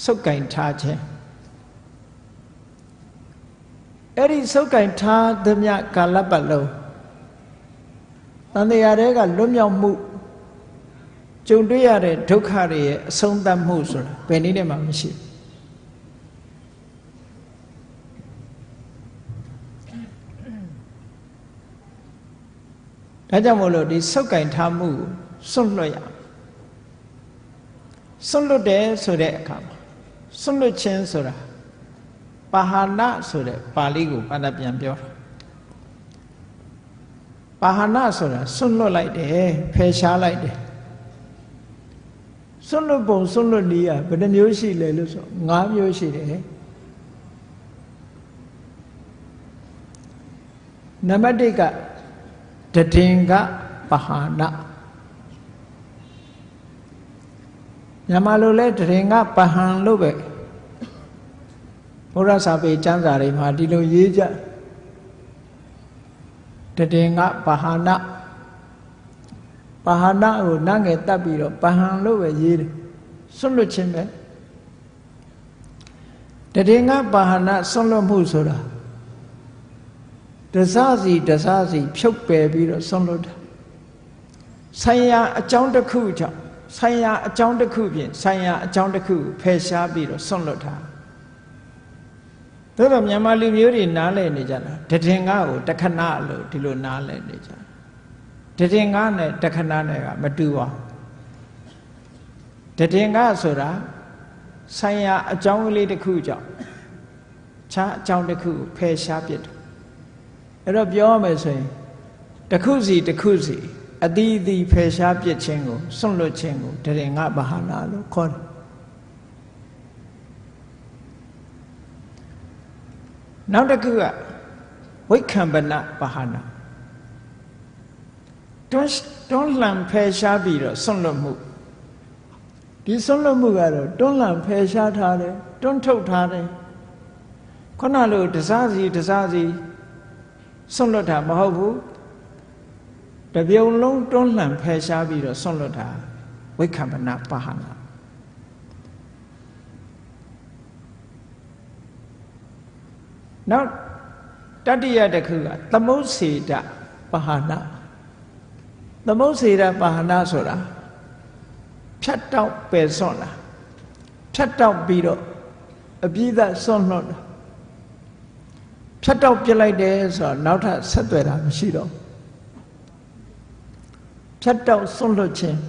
ဆုပ်ကင်ထားခြင်းအဲ့ဒီဆုပ်ကင်ထားသမျှကာလပတ်လုံး တန်တရားတွေကလွတ်မြောက်မှုကြုံတွေ့ရတဲ့ဒုက္ခတွေရဲ့အဆုံးသတ်မှုဆိုတာဘယ်နည်းနဲ့မှမရှိဒါကြောင့်မို့လို့ဒီဆုပ်ကင်ထားမှုကိုစွန့်လွတ်ရစွန့်လွတ်တယ်ဆိုတဲ့အခါမှာစွန့်လွတ်ခြင်းဆိုတာပါဟာနဆိုတဲ့ပါဠိကိုဘာသာပြန်ပြောတာပါဟာနဆိုတာစွန့်လွတ်လိုက်တယ်ဖယ်ရှားလိုက်တယ်စွန့်လွတ်ပုံစွန့်လွတ်နည်းဘယ်နှမျိုးရှိလဲလို့ဆို၅မျိုးရှိတယ်နံပါတ်1ကတတင်ကပဟာနမြန်မာလိုလဲတရင်ကပဟံလို့ပဲဘုရားစာပေကျမ်းစာတွေမှာဒီလိုရေးကြတတင်ကပဟာနပဟာနကိုနတ်ငယ်တတ်ပြီးတော့ပဟံလို့ပဲရေးတယ်စွန့်လွတ်ခြင်းပဲတတင်ကပဟာနစွန့်လွတ်မှုဆိုတာတစားစီဖြုတ်ပယ်ပြီးတော့စွန့်လွတ်တာဆိုင်ရာအကြောင်းတစ်ခုကြောင့်ဆိုင်ရာအကြောင်းတစ်ခုဖြင့်ဆိုင်ရာအကြောင်းတစ်ခုဖယ်ရှားပြီးတော့စွန့်လွတ်တာဒါတော့မြန်မာလူမျိုးတွေနားလည်နေကြတာတတင်ကားကိုတခဏလို့ဒီလိုနားလည်နေကြတတင်ကားနဲ့တခဏနဲ့ကမတူပါတတင်ကားဆိုတာဆိုင်ရာအကြောင်းကလေးတစ်ခုကြောင့်ခြားအကြောင်းတစ်ခုကိုဖယ်ရှားပြစ်တယ်အဲ့တော့ပြောရမယ်ဆိုရင်တစ်ခုစီအသီးသီးဖယ်ရှားပြစ်ခြင်းကိုစွန့်လွတ်ခြင်းကိုတရင်ငါဘာဟာနာလို့ခေါ်တယ်နောက်တစ်ခုကဝိက္ခံပနဘာဟာနာတွန်းလှန်ဖယ်ရှားပြီးတော့စွန့်လွတ်မှုဒီစွန့်လွတ်မှုကတော့တွန်းလှန်ဖယ်ရှားထားတယ်တွန်းထုတ်ထားတယ်ခုနလိုတစားစီစွန့်လွတ်တာမဟုတ်ဘူးတပြုံလုံးတွန်းလှန်ဖယ်ရှားပြီးတော့စွန့်လွတ်တာဝိက္ခံပနပါဟနာနောက်တတိယတစ်ခုကသမုတ်စေတပါဟနာသမုတ်စေတပါဟနာဆိုတာဖြတ်တောက်ပယ်စွန့်တာဖြတ်တောက်ပြီးတော့အပြည့်သက်စွန့်လွတ်တာဖြတ်တောက်ပြလိုက်တယ်ဆိုတော့နောက်ထပ်ဆက်သွယ်တာမရှိတော့ဖြတ်တောက်စွန့်လွတ်ခြင်း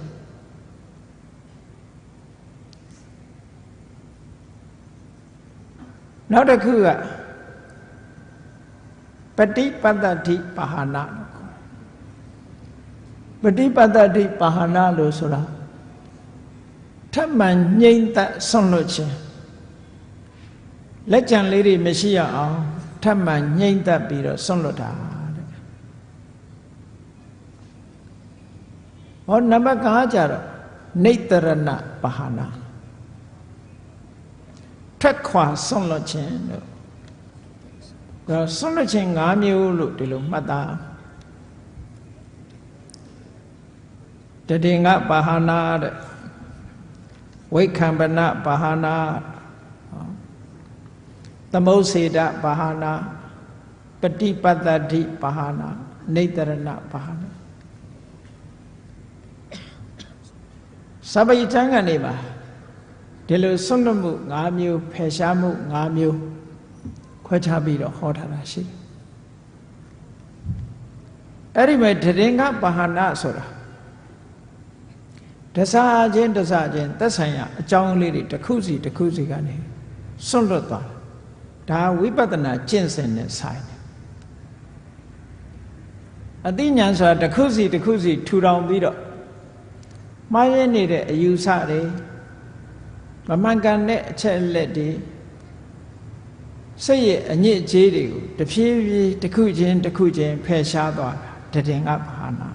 နောက်တစ်ခုကပฏิပတ္တိပါဟနာပฏิပတ္တိပါဟနာလို့ဆိုတာထပ်မံငြိမ့်သက်စွန့်လွတ်ခြင်းလက်ကြံလေးတွေမရှိရအောင်ထပ်မံငြိမ့်သက်ပြီးတော့စွန့်လွတ်တာတဲ့ဟောနံပါတ်5ကျတော့နေတရဏပါဟနာထက်ခွာစွန့်လွတ်ခြင်းလို့ဒါစွန့်လွတ်ခြင်း5မျိုးလို့ဒီလိုမှတ်သားတတိငါပါဟနာတဲ့ဝိက္ခံပနပါဟနာသမုတ်စေတပါဟနာပฏิပတ္တိပါဟနာနေတရဏပါဟနာစပယိတံကနေပါဒီလိုစွန့်လွတ်မှု5မျိုးဖယ်ရှားမှု5မျိုးခွဲခြားပြီးတော့ဟောထားတာရှိတယ်အဲ့ဒီမဲ့တရင်ကပါဟနာဆိုတာတစားချင်းသက်ဆိုင်ရာအကြောင်းလေးတွေတစ်ခုစီကနေစွန့်လွတ်သွားဒါဝိပဿနာကျင့်စဉ်နဲ့ဆိုင်တယ်အသိဉာဏ်ဆိုတာတစ်ခုစီထူထောင်ပြီးတော့မှားရနေတဲ့အယူဆတွေမမှန်ကန်တဲ့အချက်အလက်တွေစိတ်ရဲ့အညစ်အကြေးတွေကိုတဖြည်းဖြည်းတစ်ခုချင်းဖယ်ရှားသွားတာတည်ငါဘာနာ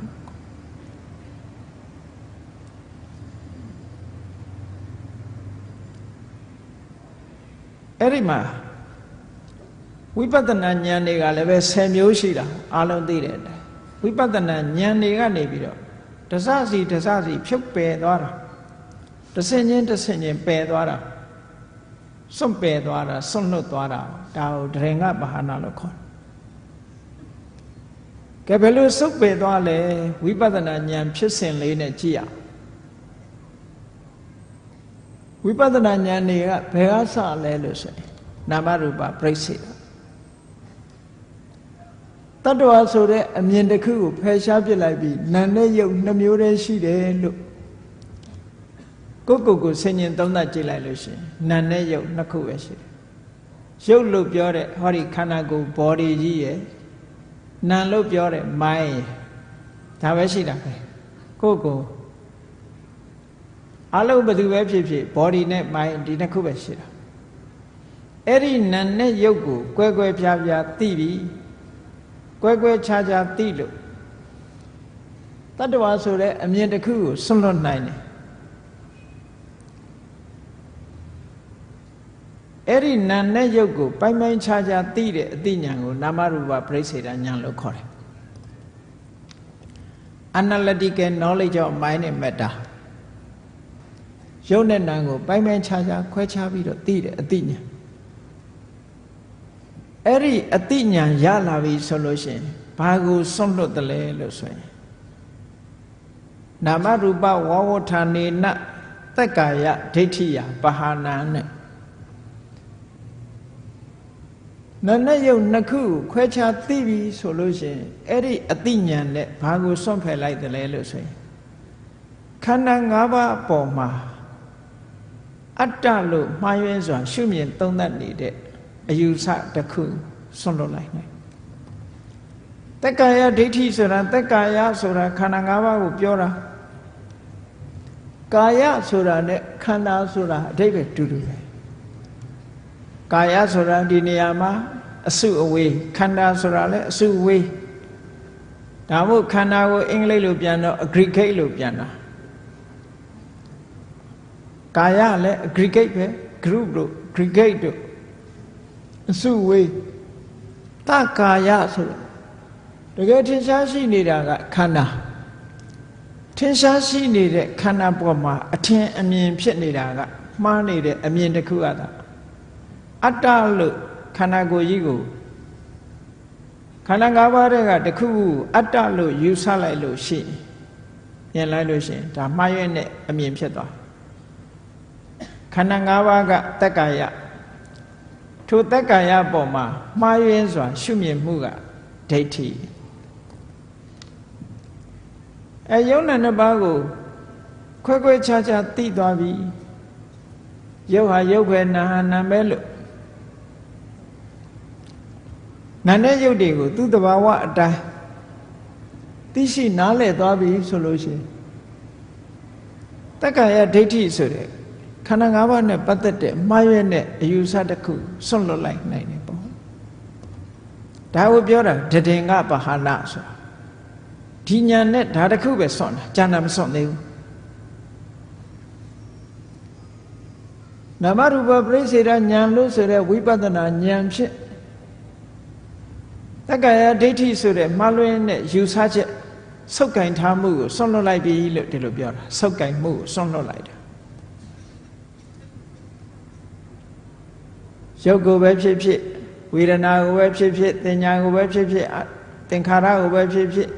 အဲ့ဒီမှာဝိပဿနာဉာဏ်တွေကလည်းပဲ10မျိုးရှိတာအားလုံးသိတယ်ဝိပဿနာဉာဏ်တွေကနေပြီးတော့တစစီဖြုတ်ပယ်သွားတာတဆင့်ချင်းပယ်သွားတာစွန့်ပယ်သွားတာစွန့်လွတ်သွားတာဒါကိုတရင်ကဘာဟာနာလို့ခေါ်တယ် ကဲဘယ်လိုစုပ်ပယ်သွားလဲဝိပဿနာဉာဏ်ဖြစ်စဉ်လေးနဲ့ကြည့်ရဝိပဿနာဉာဏ်တွေကဘယ်ကစလဲလို့ဆိုရင်နာမရူပပြိစ္ဆေဒတတ္တဝါဆိုတဲ့အမြင်တစ်ခုကိုဖယ်ရှားပစ်လိုက်ပြီးနာနဲ့ရုပ်နှစ်မျိုးတည်းရှိတယ်လို့ကိုယ်ဆင်ញင်သုံးသပ်ကြည့်လိုက်လို့ရှိရင်နာနဲ့ရုပ်နှစ်ခုပဲရှိတယ်ရုပ်လို့ပြောတဲ့ဟောဒီခန္ဓာကိုယ် body ကြီးရယ်နာလို့ပြောတဲ့ mind ရယ်ဒါပဲရှိတာပဲကိုအလုံးဘယ်သူပဲဖြစ်ဖြစ် body နဲ့ mind ဒီနှစ်ခုပဲရှိတာအဲ့ဒီနာနဲ့ရုပ်ကိုကွဲကွဲပြားပြားသိပြီးကွဲကွဲခြားခြားသိလို့တတ္တဝါဆိုတဲ့အမြင်တစ်ခုကိုစွန့်လွတ်နိုင်တယ်အဲ့ဒီနာနဲ့ရုပ်ကိုပိုင်းပိုင်းခြားခြားသိတဲ့အသိဉာဏ်ကိုနာမရူပပြိစ္ဆေဒဉာဏ်လို့ခေါ်တယ် Analytical knowledge of mind and matter ရုပ်နဲ့နာမ်ကိုပိုင်းပိုင်းခြားခြားခွဲခြားပြီးတော့သိတဲ့အသိဉာဏ်အဲ့ဒီအသိဉာဏ်ရလာပြီဆိုလို့ရှိရင်ဘာကိုစွန့်လွတ်တယ်လဲလို့ဆိုရင်နာမရူပဝဝဋ္ဌာနေနတက္ကာယဒိဋ္ဌိယပဟာနာနဲ့နာနဲ့ယုတ်နှစ်ခုခွဲခြားသိပြီဆိုလို့ရှိရင်အဲ့ဒီအသိဉာဏ်နဲ့ဘာကိုစွန့်ဖယ်လိုက်တယ်လဲလို့ဆိုရင်ခန္ဓာ၅ပါးအပေါ်မှာအတ္တလို့မှားယွင်းစွာရှုမြင်သုံးသပ်နေတဲ့အယူဆတစ်ခုစွန့်လွတ်လိုက်နိုင်တက္ကာယဒိဋ္ဌိဆိုတာတက္ကာယဆိုတာခန္ဓာ၅ပါးကိုပြောတာကာယဆိုတာနဲ့ခန္ဓာဆိုတာအဓိပ္ပာယ်တူတူပဲကာယဆိုတာဒီနေရာမှာအစုအဝေးခန္ဓာဆိုတာလည်းအစုအဝေးဒါမို့ခန္ဓာကိုအင်္ဂလိပ်လိုပြန်တော့ aggregate လို့ပြန်တာကာယလည်း aggregate ပဲ group လို့ aggregate တို့အစုအဝေးတကာယဆိုတာတကယ်ထင်ရှားရှိနေတာကခန္ဓာထင်ရှားရှိနေတဲ့ခန္ဓာပေါ်မှာအထင်အမြင်ဖြစ်နေတာကမှားနေတဲ့အမြင်တစ်ခုကအတ္တလို့ခန္ဓာကိုယ်ကြီးကိုခန္ဓာ၅ပါးတဲ့ကတစ်ခုခုအတ္တလို့ယူဆလိုက်လို့ရှိရင်လိုက်လို့ရှိရင်ဒါမှားရွံ့တဲ့အမြင်ဖြစ်သွားခန္ဓာ၅ပါးကတက္ကာယထိုတက္ကာယပေါ်မှာမှားယွင်းစွာရှုမြင်မှုကဒိဋ္ဌိယုံနာနှစ်ပါးကိုခွဲခွဲခြားခြားသိသွားပြီရုပ်ဟာရုပ်ပဲနာဟာနာပဲလို့နာနဲ့ရုပ်တွေကိုသူ့တဘာဝအတိုင်းသိရှိနားလည်သွားပြီဆိုလို့ရှိရင်တက္ကာယဒိဋ္ဌိဆိုတဲ့ခန္ဓာ၅ပါးနဲ့ပတ်သက်တဲ့မှားယွင်းတဲ့အယူဆတစ်ခုစွန့်လွတ်လိုက်နိုင်တယ်ပေါ့ဒါကိုပြောတာတဒင်္ဂပဟာနဆိုတာဒီညာနဲ့ဒါတစ်ခုပဲစွန့်တာကျန်တာမစွန့်သေးဘူးနာမရူပပြိစ္ဆေဒဉာဏ်လို့ဆိုတဲ့ဝိပဿနာဉာဏ်ဖြင့်တက္ကာယဒိဋ္ဌိဆိုတဲ့မှားလွင်းတဲ့ယူဆချက်ဆုပ်ကင်ထားမှုကိုစွန့်လွတ်လိုက်ပြီလို့ဒီလိုပြောတာဆုပ်ကင်မှုကိုစွန့်လွတ်လိုက်တာရုပ်ကိုပဲဖြစ်ဖြစ်ဝေဒနာကိုပဲဖြစ်ဖြစ်သင်ညာကိုပဲဖြစ်ဖြစ်သင်္ခါရကိုပဲဖြစ်ဖြစ်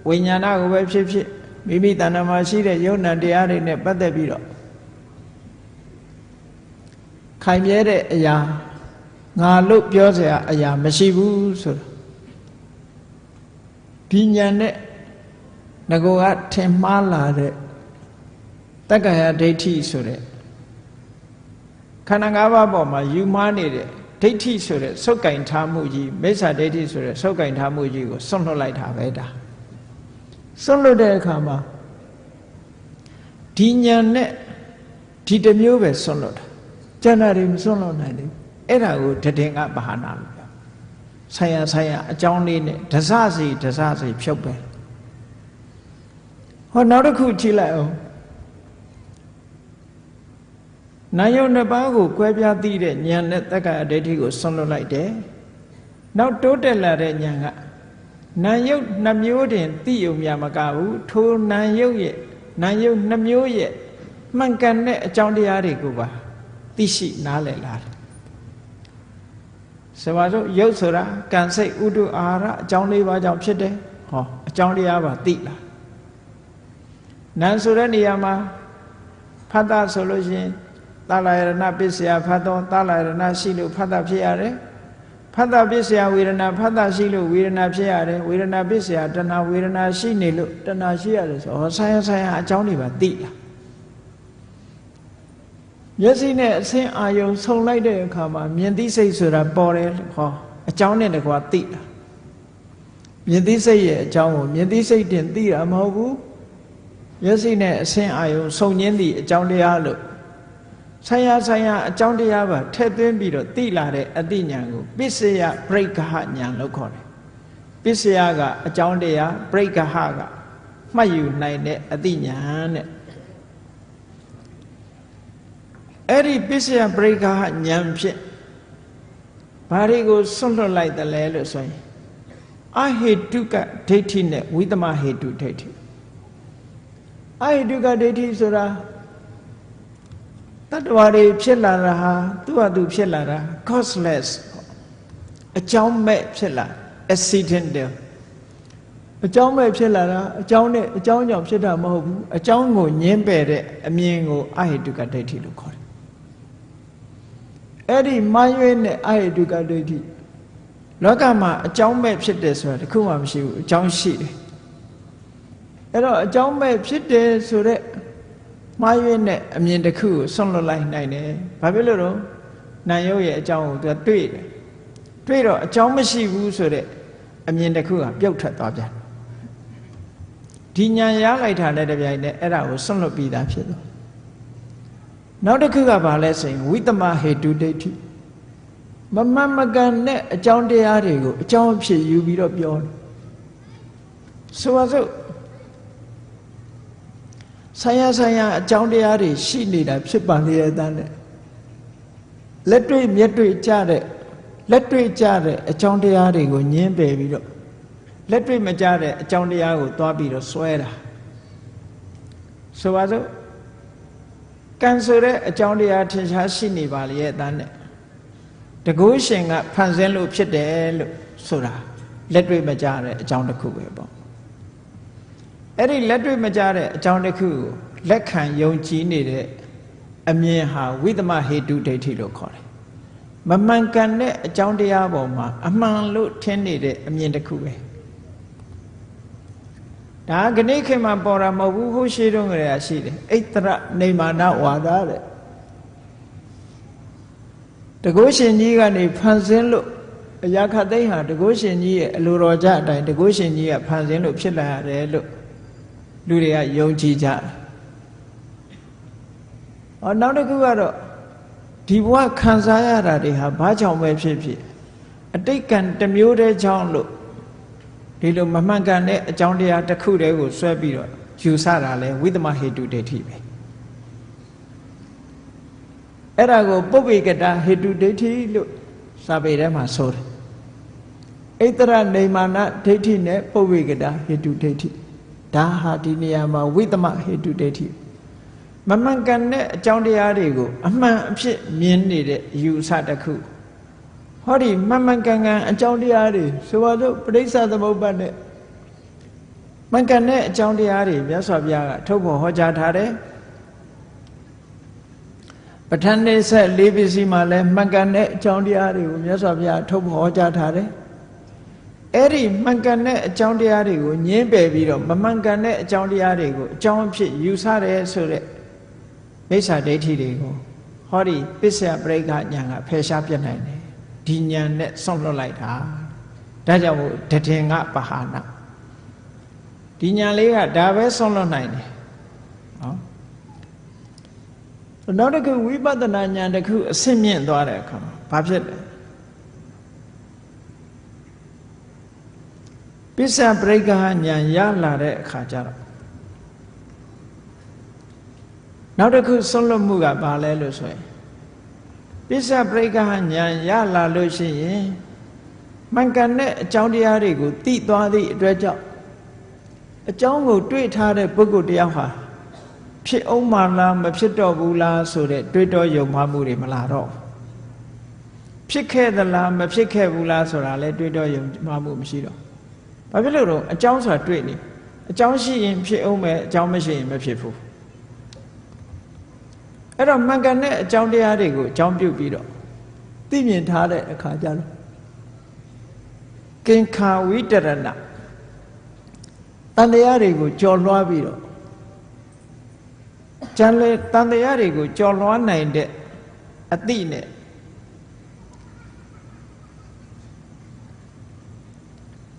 ဝိညာဏကိုပဲဖြစ်ဖြစ်မိမိတဏ္ဍာမှာရှိတဲ့ယုံနာတရားတွေနဲ့ပတ်သက်ပြီးတော့ခိုင်မြဲတဲ့အရာငါလို့ပြောစရာအရာမရှိဘူးဆိုတော့ဒီဉာဏ်နဲ့ငကိုကထင်မှားလာတဲ့တက္ကာယဒိဋ္ဌိဆိုတဲ့ခန္ဓာ၅ပါးပေါ်မှာယူမှားနေတဲ့ဒိဋ္ဌိဆိုတဲ့ဆုပ်ကင်ထားမှုကြီးမိစ္ဆာဒိဋ္ဌိဆိုတဲ့ဆုပ်ကင်ထားမှုကြီးကိုစွန့်လွတ်လိုက်တာပဲဒါစွန့်လွတ်တဲ့အခါမှာဒီဉာဏ်နဲ့ဒီတစ်မျိုးပဲစွန့်လွတ်တာကျန်တာတွေမစွန့်လွတ်နိုင်ဘူးအဲ့ဒါကိုတဒင်္ဂပဟာနာလို့ပြောဆိုင်ရာအကြောင်းလေးနဲ့ဒစစီဖြုတ်ပဲဟောနောက်တစ်ခုကြည့်လိုက်အောင်နာယုတ်နှစ်ပါးကိုကွဲပြားသိတဲ့ဉာဏ်နဲ့တက္ကာယဒိဋ္ဌိကိုစွန့်လွတ်လိုက်တယ်နောက်တိုးတက်လာတဲ့ဉာဏ်ကနာယုတ်နှမျိုးတင်သိုံမြမကဘူးထိုနာယုတ်နှမျိုးရဲ့မှန်ကန်တဲ့အကြောင်းတရားတွေကိုပါသိရှိနားလည်လာတယ်ဆိုပါစို့ရုပ်ဆိုတာကံစိတ်ဥဒ္ဓအာဟာရအကြောင်း၄ပါးကြောင့်ဖြစ်တယ်ဟ ဟောအကြောင်းတရားပါသိလားနံဆိုတဲ့နေရာမှာဖတ်တာဆိုလို့ရှိရင်သလယရဏပစ္စယဖတ်တော့သလယရဏရှိလို့ဖတ်တာဖြစ်ရတယ်ဖတ်တာပစ္စယဝေဒနာဖတ်တာရှိလို့ဝေဒနာဖြစ်ရတယ်ဝေဒနာပစ္စယတဏဝေဒနာရှိနေလို့တဏရှိရတယ်ဆိုဟောဆိုင်ဆိုင်အကြောင်းတွေပါသိလားမျက်စိနဲ့အဆင်းအာယုံဆုံလိုက်တဲ့အခါမှာမြင်သိစိတ်ဆိုတာပေါ်တယ်ဟောအကြောင်းနဲ့တကွာသိလားမြင်သိစိတ်ရဲ့အကြောင်းကိုမြင်သိစိတ်တင်သိတာမဟုတ်ဘူးမျက်စိနဲ့အဆင်းအာယုံဆုံခြင်းသည့်အကြောင်းတရားလို့ဆိုင်ရာဆိုင်ရာအကြောင်းတရားပါထည့်သွင်းပြီးတော့သိလာတဲ့အသိဉာဏ်ကိုပစ္စယပရိက္ခဟဉာဏ်လို့ခေါ်တယ်ပစ္စယကအကြောင်းတရားပရိက္ခဟကမှတ်ယူနိုင်တဲ့အသိဉာဏ်နဲ့အဲ့ဒီပစ္စယပရိက္ခဟဉာဏ်ဖြင့်ဘာတွေကိုဆွတ်လွတ်လိုက်တယ်လဲလို့ဆိုရင်အဟေတုကဒိဋ္ဌိနဲ့ဝိသမဟေတုဒိဋ္ဌိအဟေတုကဒိဋ္ဌိဆိုတာတတ္တဝါတွေဖြစ်လာတာဟာသူ့ဟာသူဖြစ်လာတာ causeless အကြောင်းမဲ့ဖြစ်လာ accidental အကြောင်းမဲ့ဖြစ်လာတာအကြောင်းနဲ့အကြောင်းကြောင့်ဖြစ်တာမဟုတ်ဘူးအကြောင်းကိုညှင်းပယ်တဲ့အမြင်ကိုအဟေတုကဒိဋ္ဌိလို့ခေါ်တယ်အဲ့ဒီမှားရွေးနဲ့အဟေတုကဒိဋ္ဌိလောကမှာအကြောင်းမဲ့ဖြစ်တယ်ဆိုတာတခုမှမရှိဘူးအကြောင်းရှိတယ်အဲ့တော့အကြောင်းမဲ့ဖြစ်တယ်ဆိုတဲ့မှားရွေးနဲ့အမြင်တစ်ခုကိုဆွန့်လွတ်လိုက်နိုင်တယ်။ဘာဖြစ်လို့တော့နာယုတ်ရဲ့အကြောင်းကိုသူကတွေ့တယ်။တွေ့တော့အကြောင်းမရှိဘူးဆိုတဲ့အမြင်တစ်ခုကပြုတ်ထွက်သွားပြန်။ဒီဉာဏ်ရလိုက်တာနဲ့တပြိုင်နက်အဲ့ဒါကိုဆွန့်လွတ်ပြီးသားဖြစ်သွား။နောက်တစ်ခုကဘာလဲဆိုရင်ဝိသမဟေတုဒိဋ္ဌိမမှန်မကန်တဲ့အကြောင်းတရားတွေကိုအကြောင်းအဖြစ်ယူပြီးတော့ပြောတယ်။ဆိုပါစို့ဆိုင်ရာဆိုင်ရာအကြောင်းတရားတွေရှိနေတာဖြစ်ပါလေတဲ့တဲ့လက်တွေ့မျက်တွေ့ကြတဲ့အကြောင်းတရားတွေကိုညှင်းပယ်ပြီးတော့လက်တွေ့မကြတဲ့အကြောင်းတရားကိုသွားပြီးတော့စွဲတာဆိုပါစို့ကံဆိုတဲ့အကြောင်းတရားထင်ရှားရှိနေပါလေတဲ့တဲ့တကုရှင်ကဖန်ဆင်းလို့ဖြစ်တယ်လို့ဆိုတာလက်တွေ့မကြတဲ့အကြောင်းတစ်ခုပဲပေါ့အဲ့ဒီလက်တွေ့မကြတဲ့အကြောင်းတစ်ခုကိုလက်ခံယုံကြည်နေတဲ့အမြင်ဟာဝိသမဟေတုဒိဋ္ဌိလို့ခေါ်တယ်မမှန်ကန်တဲ့အကြောင်းတရားပေါ်မှာအမှန်လို့ထင်နေတဲ့အမြင်တစ်ခုပဲဒါကနေ့ခေတ်မှာပေါ်တာမဟုတ်ဘူးဟိုရှိတုန်းကလေးရှိတယ်ဣတရနေမာနဝါဒတဲ့တကုရှင်ကြီးကနေဖန်ဆင်းလို့အရာခသိန်းဟာတကုရှင်ကြီးရဲ့အလိုတော်ကြအတိုင်းတကုရှင်ကြီးကဖန်ဆင်းလို့ဖြစ်လာရတယ်လို့လူတွေကယုံကြည်ကြတယ်။နောက်တစ်ခုကတော့ဒီဘဝခံစားရတာတွေဟာဘာကြောင့်ပဲဖြစ်ဖြစ်အတိတ်ကံတစ်မျိုးတည်းကြောင့်လို့ဒီလိုမမှန်ကန်တဲ့အကြောင်းတရားတစ်ခုတည်းကိုဆွဲပြီးတော့ယူဆတာလဲဝိသမဟေတုဒိဋ္ဌိပဲ။အဲ့ဒါကိုပုပ္ပေကတဟေတုဒိဋ္ဌိလို့စာပေထဲမှာဆိုတယ်။ဣတရနေမာနဒိဋ္ဌိနဲ့ပုပ္ပေကတဟေတုဒိဋ္ဌိဒါဟာဒီနေရာမှာဝိသမဟေတုဒိဋ္ဌိမမှန်ကန်တဲ့အကြောင်းတရားတွေကိုအမှန်အဖြစ်မြင်နေတဲ့အယူအဆတစ်ခုဟောဒီမှန်မှန်ကန်ကန်အကြောင်းတရားတွေဆိုတော့ပဋိစ္စသမုပ္ပါဒ်နဲ့မှန်ကန်တဲ့အကြောင်းတရားတွေမြတ်စွာဘုရားကထုတ်ဖော်ဟောကြားထားတယ်ပဋ္ဌာန်း၄ပစ္စည်းမှာလည်းမှန်ကန်တဲ့အကြောင်းတရားတွေကိုမြတ်စွာဘုရားထုတ်ဖော်ဟောကြားထားတယ်အဲ့ဒီမှန်ကန်တဲ့အကြောင်းတရားတွေကိုညှင်းပယ်ပြီးတော့မမှန်ကန်တဲ့အကြောင်းတရားတွေကိုအကြောင်းအဖြစ်ယူဆတယ်ဆိုတဲ့မိစ္ဆာဒိဋ္ဌိတွေကိုဟောဒီပစ္စယပရိက္ခဉာဏ်ကဖယ်ရှားပြတ်နိုင်တယ်ဒီဉာဏ်နဲ့ဆွန့်လွတ်လိုက်တာဒါကြောင့်မို့တထင်ကပဟာနာဒီဉာဏ်လေးကဒါပဲဆွန့်လွတ်နိုင်တယ်နောက်တစ်ခုဝိပဿနာဉာဏ်တစ်ခုအဆင့်မြင့်သွားတဲ့အခါမှာဘာဖြစ်လဲပစ္စယပရိက္ခဉာဏ်ရလာတဲ့အခါကျတော့နောက်တစ်ခုဆွန့်လွတ်မှုကဘာလဲလို့ဆိုရင်ပစ္စယပရိက္ခဉာဏ်ရလာလို့ရှိရင်မှန်ကန်တဲ့အကြောင်းတရားတွေကိုသိသွားသည့်အတွက်ကြောင့်အကြောင်းကိုတွေးထားတဲ့ပုဂ္ဂိုလ်တယောက်ဟာဖြစ်အောင်မလားမဖြစ်တော့ဘူးလားဆိုတဲ့တွေးတောယုံမှမှုတွေမလာတော့ဖြစ်ခဲ့သလားမဖြစ်ခဲ့ဘူးလားဆိုတာလဲတွေးတောယုံမှမှုမရှိတော့ ဘာဖြစ်လို့တော့အကြောင်းဆိုတာတွေ့နေအကြောင်းရှိရင်ဖြစ်အောင်ပဲအကြောင်းမရှိရင်မဖြစ်ဘူးအဲ့တော့မှန်ကန်တဲ့အကြောင်းတရားတွေကိုအကြောင်းပြုပြီးတော့သိမြင်ထားတဲ့အခါကျတော့ကင်္ခာဝိတရဏတန်တရားတွေကိုကြော်လွှားပြီးတော့ကျန်လေတန်တရားတွေကိုကြော်လွှားနိုင်တဲ့အတိနဲ့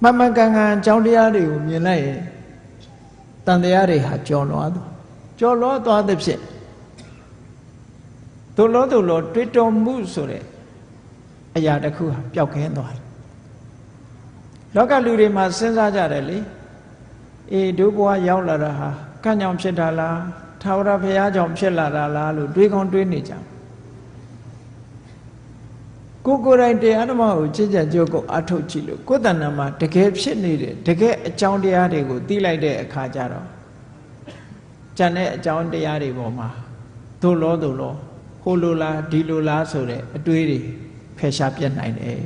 မမှန်ကန်ကန်အကြောင်းတရားတွေကိုမြင်လိုက်ရင်တန်တရားတွေဟာကြော်လွှားသွားသဖြင့်သို့လောတွေးတော်မှုဆိုတဲ့အရာတစ်ခုဟာပျောက်ကင်းသွားတယ်လောကလူတွေမှာစဉ်းစားကြတယ်လေအေးဒုဘဝရောက်လာတာဟာကံကြောင့်ဖြစ်တာလားထာဝရဘုရားကြောင့်ဖြစ်လာတာလားလို့တွေးကောင်းတွေးနေကြကိုယ်တိုင်တရားဓမ္မကိုကြည်ကြကြိုးကိုအထုတ်ကြည့်လို့ကိုယ်တဏ္ဍာမှာတကယ်ဖြစ်နေတဲ့တကယ်အကြောင်းတရားတွေကိုသိလိုက်တဲ့အခါကျတော့ကျန်တဲ့အကြောင်းတရားတွေပေါ်မှာသို့လောဟိုလိုလားဒီလိုလားဆိုတဲ့အတွေးတွေဖယ်ရှားပြတ်နိုင်တယ်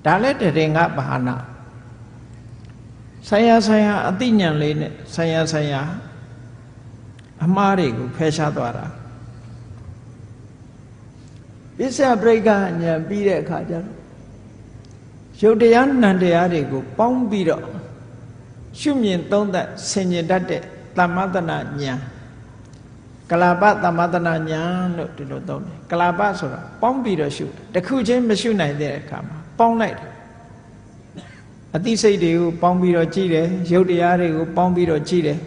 ဒါလည်းတရင်ကဘာနာဆိုင်ရာအသိဉာဏ်လေးနဲ့ဆိုင်ရာအမှားတွေကိုဖယ်ရှားသွားတာပစ္စယပရိက္ခဉာဏ်ပြီးတဲ့အခါကျတော့ရုပ်တရားနံတရားတွေကိုပေါင်းပြီးတော့ရှုမြင်သုံးသပ်ဆင်ញင်တတ်တဲ့သမ္မတနာဉာဏ်ကလာပသမ္မတနာဉာဏ်လို့ဒီလိုသုံးတယ်ကလာပဆိုတာပေါင်းပြီးတော့ရှုတစ်ခုချင်းမရှုနိုင်တဲ့အခါမှာပေါင်းလိုက်တယ်အသိစိတ်တွေကိုပေါင်းပြီးတော့ကြည့်တယ်ရုပ်တရားတွေကိုပေါင်းပြီးတော့ကြည့်တယ်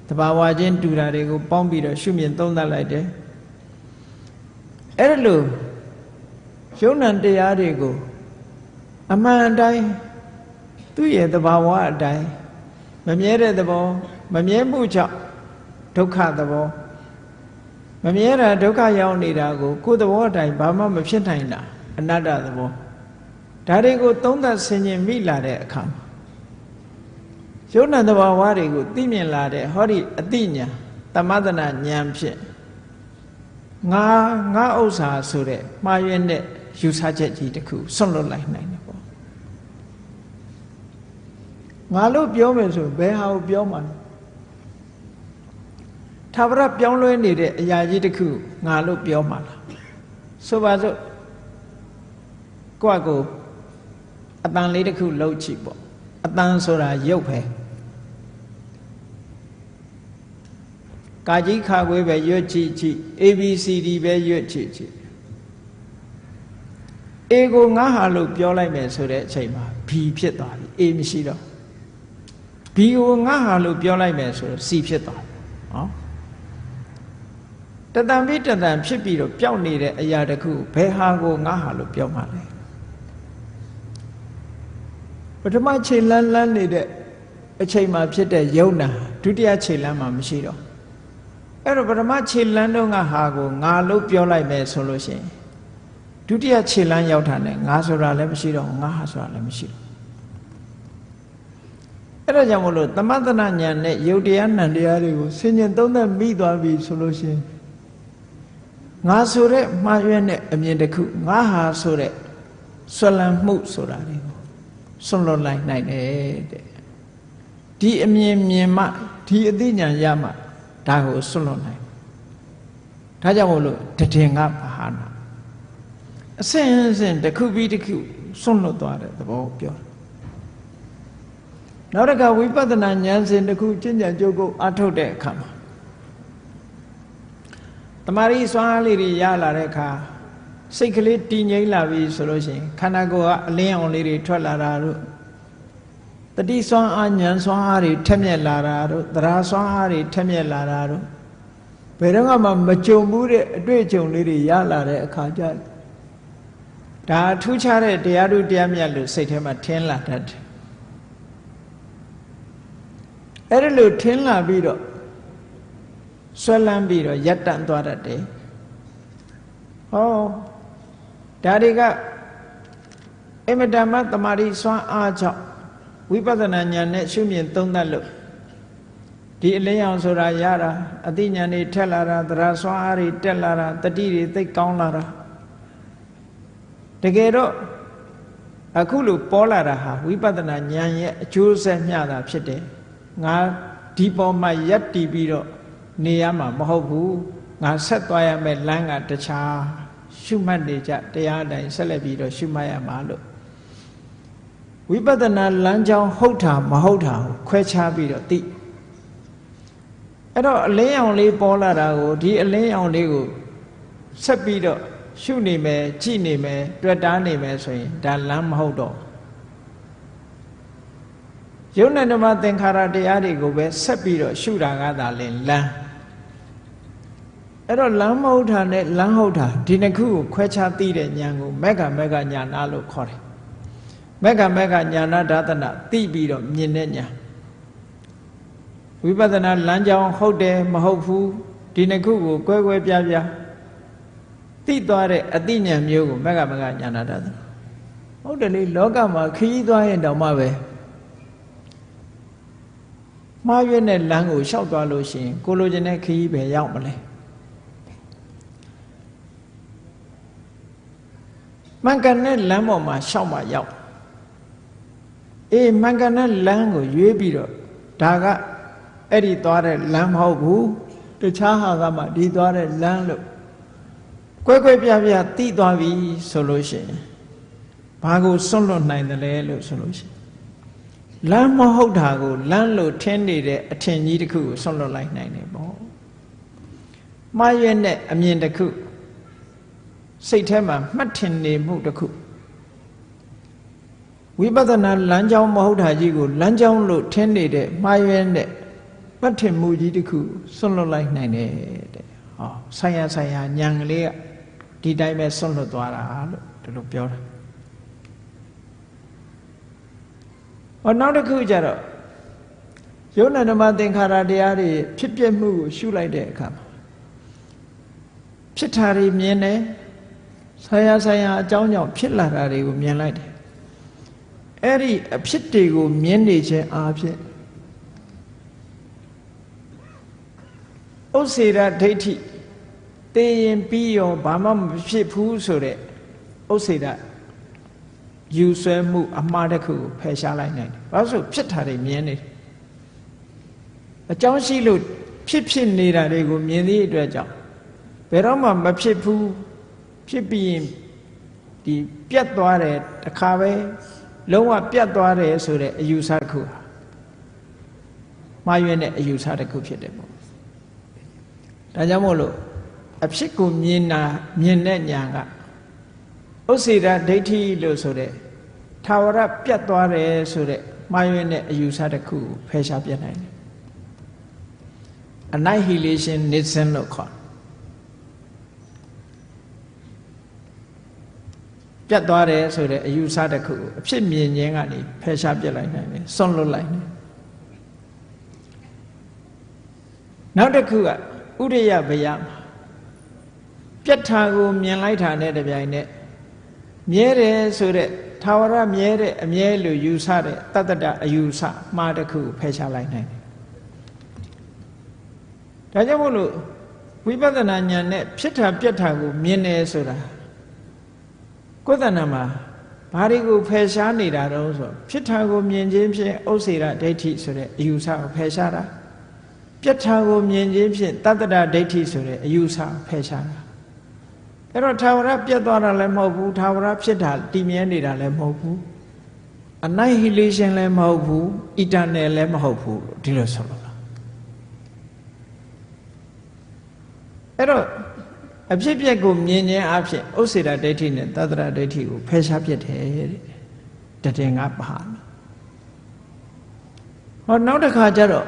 တဘာဝချင်းတူတာတွေကိုပေါင်းပြီးတော့ရှုမြင်သုံးသပ်လိုက်တယ်အဲ့လိုယုံ nant တရားတွေကိုအမှန်တိုင်းသူ့ရဲ့တဘာဝအတိုင်းမမြဲတဲ့သဘောမမြဲမှုကြောင့်ဒုက္ခသဘောမမြဲတာဒုက္ခရောက်နေတာကိုကိုယ်သဘောအတိုင်းဘာမှမဖြစ်နိုင်တာအနတ္တသဘောဒါတွေကိုသုံးသပ်ဆင်ခြင်မိလာတဲ့အခါမှာယုံ nant တဘာဝတွေကိုသိမြင်လာတဲ့ဟောဒီအတိညာသမသနာဉာဏ်ဖြင့်ငါဥစ္စာဆိုတဲ့မှားယွင်းတဲ့ယူဆချက်ကြီးတစ်ခုဆွန့်လွတ်လိုက်နိုင်တယ်ပေါ့ငါလို့ပြောမယ်ဆိုဘယ်ဟာကိုပြောမှာလဲထာဝရပြောင်းလဲနေတဲ့အရာကြီးတစ်ခုငါလို့ပြောမှာလားဆိုပါစို့ကိုယ့်ကိုအတန်လေးတစ်ခုလှုပ်ကြည့်ပေါ့အတန်ဆိုတာရုပ်ပဲကာကြီးခါခွေးပဲရွတ်ကြည့်ကြည့် ABCD ပဲရွတ်ကြည့်ကြည့် A ကိုငါဟာလို့ပြောလိုက်မယ်ဆိုတဲ့အချိန်မှာ B ဖြစ်သွားပြီ A မရှိတော့ B ကိုငါဟာလို့ပြောလိုက်မယ်ဆိုတော့ C ဖြစ်သွားပြီဟောတတန်ပြီးတတန်ဖြစ်ပြီးတော့ပျောက်နေတဲ့အရာတစ်ခုဘယ်ဟာကိုငါဟာလို့ပြောမှလဲပထမခြေလန်းနေတဲ့အချိန်မှာဖြစ်တဲ့ယုံနာဒုတိယခြေလန်းမှာမရှိတော့အဲ့တော့ပထမခြေလန်းတော့ငါဟာကိုငါလို့ပြောလိုက်မယ်ဆိုလို့ရှိရင်ဒုတိယခြေလန်းရောက်တာနဲ့ငါဆိုတာလည်းမရှိတော့ငါဟာဆိုတာလည်းမရှိတော့အဲ့ဒါကြောင့်မလို့သမသနာဉာဏ်နဲ့ယုတ်တရားနံတရားတွေကိုဆင်ញင်သုံးသပ်မိသွားပြီဆိုလို့ရှိရင်ငါဆိုတဲ့မှားယွင်းတဲ့အမြင်တစ်ခုငါဟာဆိုတဲ့ဆွလန်းမှုဆိုတာတွေကိုဆွန့်လွတ်လိုက်နိုင်တယ်တဲ့ဒီအမြင်မြင်မှဒီအသိဉာဏ်ရမှဒါကိုဆွန့်လွတ်နိုင်ဒါကြောင့်မို့လို့တည်ငါဘာနာအစဉ်တစ်ခုပြီးတစ်ခုဆွန့်လွတ်သွားတဲ့သဘောပြောတယ်နောက်တစ်ခါဝိပဿနာဉာဏ်စဉ်တစ်ခုကျင့်ကြံကြိုးကိုအထုတ်တဲ့အခါမှာတမာရီစွမ်းအားလေးတွေရလာတဲ့အခါစိတ်ကလေးတည်ငြိမ်လာပြီဆိုလို့ရှိရင်ခန္ဓာကိုယ်ကအလင်းအောင်လေးတွေထွက်လာတာတို့တတိစွမ်းအားဉာဏ်စွမ်းအားတွေထက်မြက်လာတာတို့သရာစွမ်းအားတွေထက်မြက်လာတာတို့ဘယ်တော့မှမကြုံဘူးတဲ့အတွေ့အကြုံလေးတွေရလာတဲ့အခါကျဒါထူးခြားတဲ့တရားဓုတရားမြတ်လို့စိတ်ထဲမှာထင်လာတတ်တယ်အဲ့ဒါလို့ထင်လာပြီးတော့ဆွဲလန်းပြီးတော့ရပ်တန့်သွားတတ်တယ်ဟောဒါတွေကအမတမတမာရီစွမ်းအားကြောင့်ဝိပဿနာဉာဏ်နဲ့ရှုမြင်သုံးသပ်လို့ဒီအလင်းအောင်ဆိုတာရတာအသိဉာဏ်တွေထက်လာတာသရစွမ်းအားတွေတက်လာတာတတိတွေသိကောင်းလာတာတကယ်တော့ အခုလိုပေါ်လာတာဟာဝိပဿနာဉာဏ်ရဲ့အကျိုးဆက်မျှတာဖြစ်တယ်ငါဒီပေါ်မှာရပ်တည်ပြီးတော့နေရမှာမဟုတ်ဘူးငါဆက်သွားရမယ်လမ်းကတခြားရှုမှတ်နေကြတရားတိုင်းဆက်လက်ပြီးတော့ရှုမှတ်ရမှာလို့ဝိပဿနာလမ်းကြောင်းဟုတ်တာမဟုတ်တာကိုခွဲခြားပြီးတော့သိအဲ့တော့အလင်းရောင်လေးပေါ်လာတာကိုဒီအလင်းရောင်လေးကိုဆက်ပြီးတော့ရှုနေမယ်ကြည့်နေမယ်တွေ့တာနေမယ်ဆိုရင်ဒါလမ်းမဟုတ်တော့ယုံနဲ့ဓမ္မသင်္ခါရတရားတွေကိုပဲဆက်ပြီးတော့ရှုတာကသာလင်လမ်းအဲ့တော့လမ်းမဟုတ်တာနဲ့လမ်းဟုတ်တာဒီနှစ်ခုကိုခွဲခြားသိတဲ့ဉာဏ်ကိုမက္ကမက္ကညာနာလို့ခေါ်တယ်မက္ကမက္ကညာနာဒါသနာသိပြီးတော့မြင်တဲ့ဉာဏ်ဝိပဿနာလမ်းကြောင်းဟုတ်တယ်မဟုတ်ဘူးဒီနှစ်ခုကိုကွဲကွဲပြားပြားသိသွားတဲ့အသိဉာဏ်မျိုးကိုမက္ကမက္ကညာနာဒါသနာဟုတ်တယ်လေလောကမှာခရီးသွားရင်တောင်မှပဲမှားရွေးတဲ့လမ်းကိုလျှောက်သွားလို့ရှိရင်ကိုလိုချင်တဲ့ခရီးပဲရောက်မလဲမှန်ကန်တဲ့လမ်းပေါ်မှာလျှောက်မှရောက်အေးမှန်ကန်တဲ့လမ်းကိုရွေးပြီးတော့ဒါကအဲ့ဒီသွားတဲ့လမ်းမဟုတ်ဘူးတခြားဟာကမှဒီသွားတဲ့လမ်းလို့ကွဲကွဲပြားပြားသိသွားပြီဆိုလို့ရှိရင်ဘာကိုစွန့်လွတ်နိုင်တယ်လဲလို့ဆိုလို့ရှိရင်လမ်းမဟုတ်တာကိုလမ်းလို့ထင်နေတဲ့အထင်ကြီးတစ်ခုကိုစွန့်လွတ်လိုက်နိုင်တယ်ပေါ့မှားရွေးတဲ့အမြင်တစ်ခုစိတ်ထဲမှာမှတ်ထင်နေမှုတစ်ခုဝိပဿနာလမ်းကြောင်းမဟုတ်တာကြီးကိုလမ်းကြောင်းလို့ထင်နေတဲ့မှားရွေးတဲ့မှတ်ထင်မှုကြီးတစ်ခုစွန့်လွတ်လိုက်နိုင်တယ်တဲ့ဟောဆိုင်ရာဆိုင်ရာဉာဏ်ကလေးကဒီတိုင်းပဲစွန့်လွတ်သွားတာလို့ဒီလိုပြောတာဟောနောက်တစ်ခုကျတော့ယုံနာဓမ္မသင်္ခါရတရားတွေဖြစ်ပြမှုကိုရှုလိုက်တဲ့အခါမှာဖြစ်တာတွေမြင်တယ်ဆိုင်ရာဆိုင်ရာအကြောင်းကြောင့်ဖြစ်လာတာတွေကိုမြင်လိုက်တယ်အဲ့ဒီအဖြစ်တွေကိုမြင်နေခြင်းအားဖြင့်ဥစ္စေရဒိဋ္ဌိသိရင်ပြီးရောဘာမှမဖြစ်ဘူးဆိုတဲ့ဥစ္စေရယူဆွဲမှုအမှားတစ်ခုကိုဖယ်ရှားလိုက်နိုင်တယ်။ဘာလို့ဆိုဖြစ်တာတွေမြင်နေတယ်။အကြောင်းရှိလို့ဖြစ်နေတာတွေကိုမြင်သည့်အတွက်ကြောင့်ဘယ်တော့မှမဖြစ်ဘူးဖြစ်ပြီးရင်ဒီပြတ်သွားတယ်တခါပဲလုံးဝပြတ်သွားတယ်ဆိုတဲ့အယူဆတစ်ခုမှားယွင်းတဲ့အယူဆတစ်ခုဖြစ်တယ်ပေါ့။ဒါကြောင့်မို့လို့အဖြစ်ကိုမြင်တဲ့ဉာဏ်ကဥစ္စေရဒိဋ္ဌိလို့ဆိုတဲ့ထာဝရပြတ်သွားတယ်ဆိုတဲ့မှားယွင်းတဲ့အယူဆတစ်ခုကိုဖယ်ရှားပြနိုင်တယ် Annihilationism လို့ခေါ်ပြတ်သွားတယ်ဆိုတဲ့အယူဆတစ်ခုကိုအဖြစ်မြင်ခြင်းကနေဖယ်ရှားပြလိုက်နိုင်တယ်စွန့်လွတ်လိုက်တယ်နောက်တစ်ခုကဥရိယဘယမှာပြတ်တာကိုမြင်လိုက်တာနဲ့တပြိုင်နက်မြဲတယ်ဆိုတဲ့ထာဝရမြဲတဲ့အမြဲလို့ယူဆတဲ့တတ္တတအယူဆမှားတစ်ခုကိုဖယ်ရှားလိုက်နိုင်တယ်ဒါကြောင့်မို့လို့ဝိပဿနာဉာဏ်နဲ့ဖြစ်တာပြတ်တာကိုမြင်တယ်ဆိုတာကိုယ်တဏ္ဍာမှာဘာတွေကိုဖယ်ရှားနေတာတော့ဆိုဖြစ်တာကိုမြင်ခြင်းဖြင့်ဥစ္စေရဒိဋ္ဌိဆိုတဲ့အယူဆကိုဖယ်ရှားတာပြတ်တာကိုမြင်ခြင်းဖြင့်တတ္တတဒိဋ္ဌိဆိုတဲ့အယူဆကိုဖယ်ရှားတာအဲ့တော့ထာဝရပြတ်သွားတာလည်းမဟုတ်ဘူးထာဝရဖြစ်တာတည်မြဲနေတာလည်းမဟုတ်ဘူး annihilation လည်းမဟုတ်ဘူး eternal လည်းမဟုတ်ဘူးဒီလိုဆိုလို့အဲ့တော့အဖြစ်ပြက်ကိုမြင်ခြင်းအဖြစ်ဥစ္စေရဒိဋ္ဌိနဲ့တတ္တရဒိဋ္ဌိကိုဖယ်ရှားပြစ်တယ်တဲ့တည်ငါပါဟောနောက်တစ်ခါကျတော့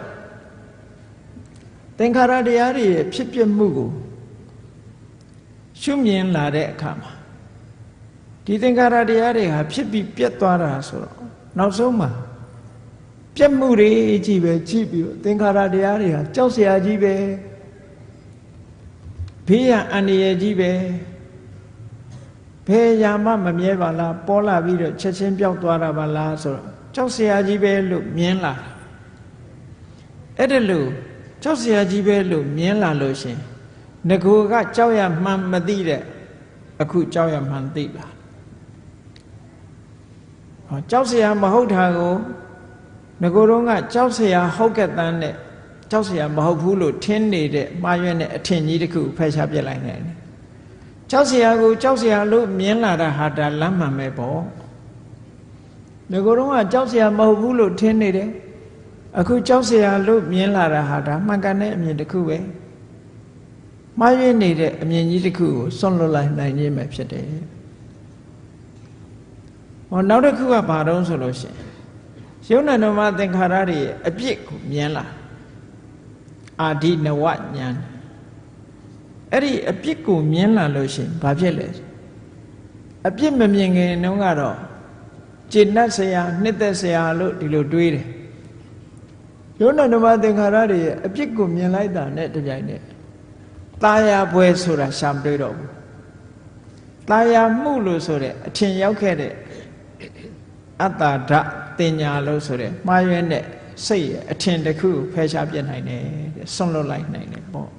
သင်္ခါရတရားတွေရဲ့ဖြစ်ပြမှုကိုရှုမြင်လာတဲ့အခါမှာဒီသင်္ခါရတရားတွေဟာဖြစ်ပြီးပြတ်သွားတာဆိုတော့နောက်ဆုံးမှာပြတ်မှုတွေကြီးပဲကြည့်ပြီးတော့သင်္ခါရတရားတွေဟာကြောက်စရာကြီးပဲဘေးရန်အန္တရာယ်ကြီးပဲဘယ်ရာမှမမြဲပါလားပေါ်လာပြီးတော့ချက်ချင်းပျောက်သွားတာပါလားဆိုတော့ကြောက်စရာကြီးပဲလို့မြင်လာအဲ့ဒါလို့ကြောက်စရာကြီးပဲလို့မြင်လာလို့ရှင်ငကိုကကြောက်ရမှန်မသိတဲ့အခုကြောက်ရမှန်သိလာ ကြောက်เสียမဟုတ်တာကိုငကိုယ်တော့ကကြောက်เสียဟုတ်ကဲ့တန်းနဲ့ကြောက်เสียမဟုတ်ဘူးလို့ထင်နေတဲ့မှားရွံ့တဲ့အထင်ကြီးတစ်ခုဖယ်ရှားပြစ်လိုက်နိုင်တယ်ကြောက်เสียကိုကြောက်เสียလို့မြင်လာတာဟာဒါလမ်းမှန်ပဲပေါ့ငကိုယ်တော့ကကြောက်เสียမဟုတ်ဘူးလို့ထင်နေတယ်အခုကြောက်เสียလို့မြင်လာတာဟာဒါမှန်ကန်တဲ့အမြင်တစ်ခုပဲမှားရွံ့နေတဲ့အမြင်ကြီးတစ်ခုကိုစွန့်လွတ်လိုက်နိုင်ခြင်းပဲဖြစ်တယ်နောက်တစ်ခုကဘာတုံးဆိုလို့ရှိရင်ယုံနာနမသင်္ခါရတွေအပြစ်ကိုမြင်လာအာဒီနဝညာအဲ့ဒီအပြစ်ကိုမြင်လာလို့ရှိရင်ဘာဖြစ်လဲအပြစ်မမြင်ခင်တုန်းကတော့ကျေနပ်စရာနှစ်သက်စရာလို့ဒီလိုတွေးတယ်ယုံနာနမသင်္ခါရတွေအပြစ်ကိုမြင်လိုက်တာနဲ့တပြိုင်နက်ตาယာပွဲဆိုတာရှာမတွေ့တော့ဘူးตาယာမှုလို့ဆိုတဲ့အထင်ရောက်ခဲ့တဲ့အတ္တဓာတ်တင်ညာလို့ဆိုတဲ့မှားရွံ့တဲ့စိတ်ရဲ့အထင်တစ်ခုဖယ်ရှားပြစ်နိုင်တယ်ဆွန့်လွတ်လိုက်နိုင်တယ်ပေါ့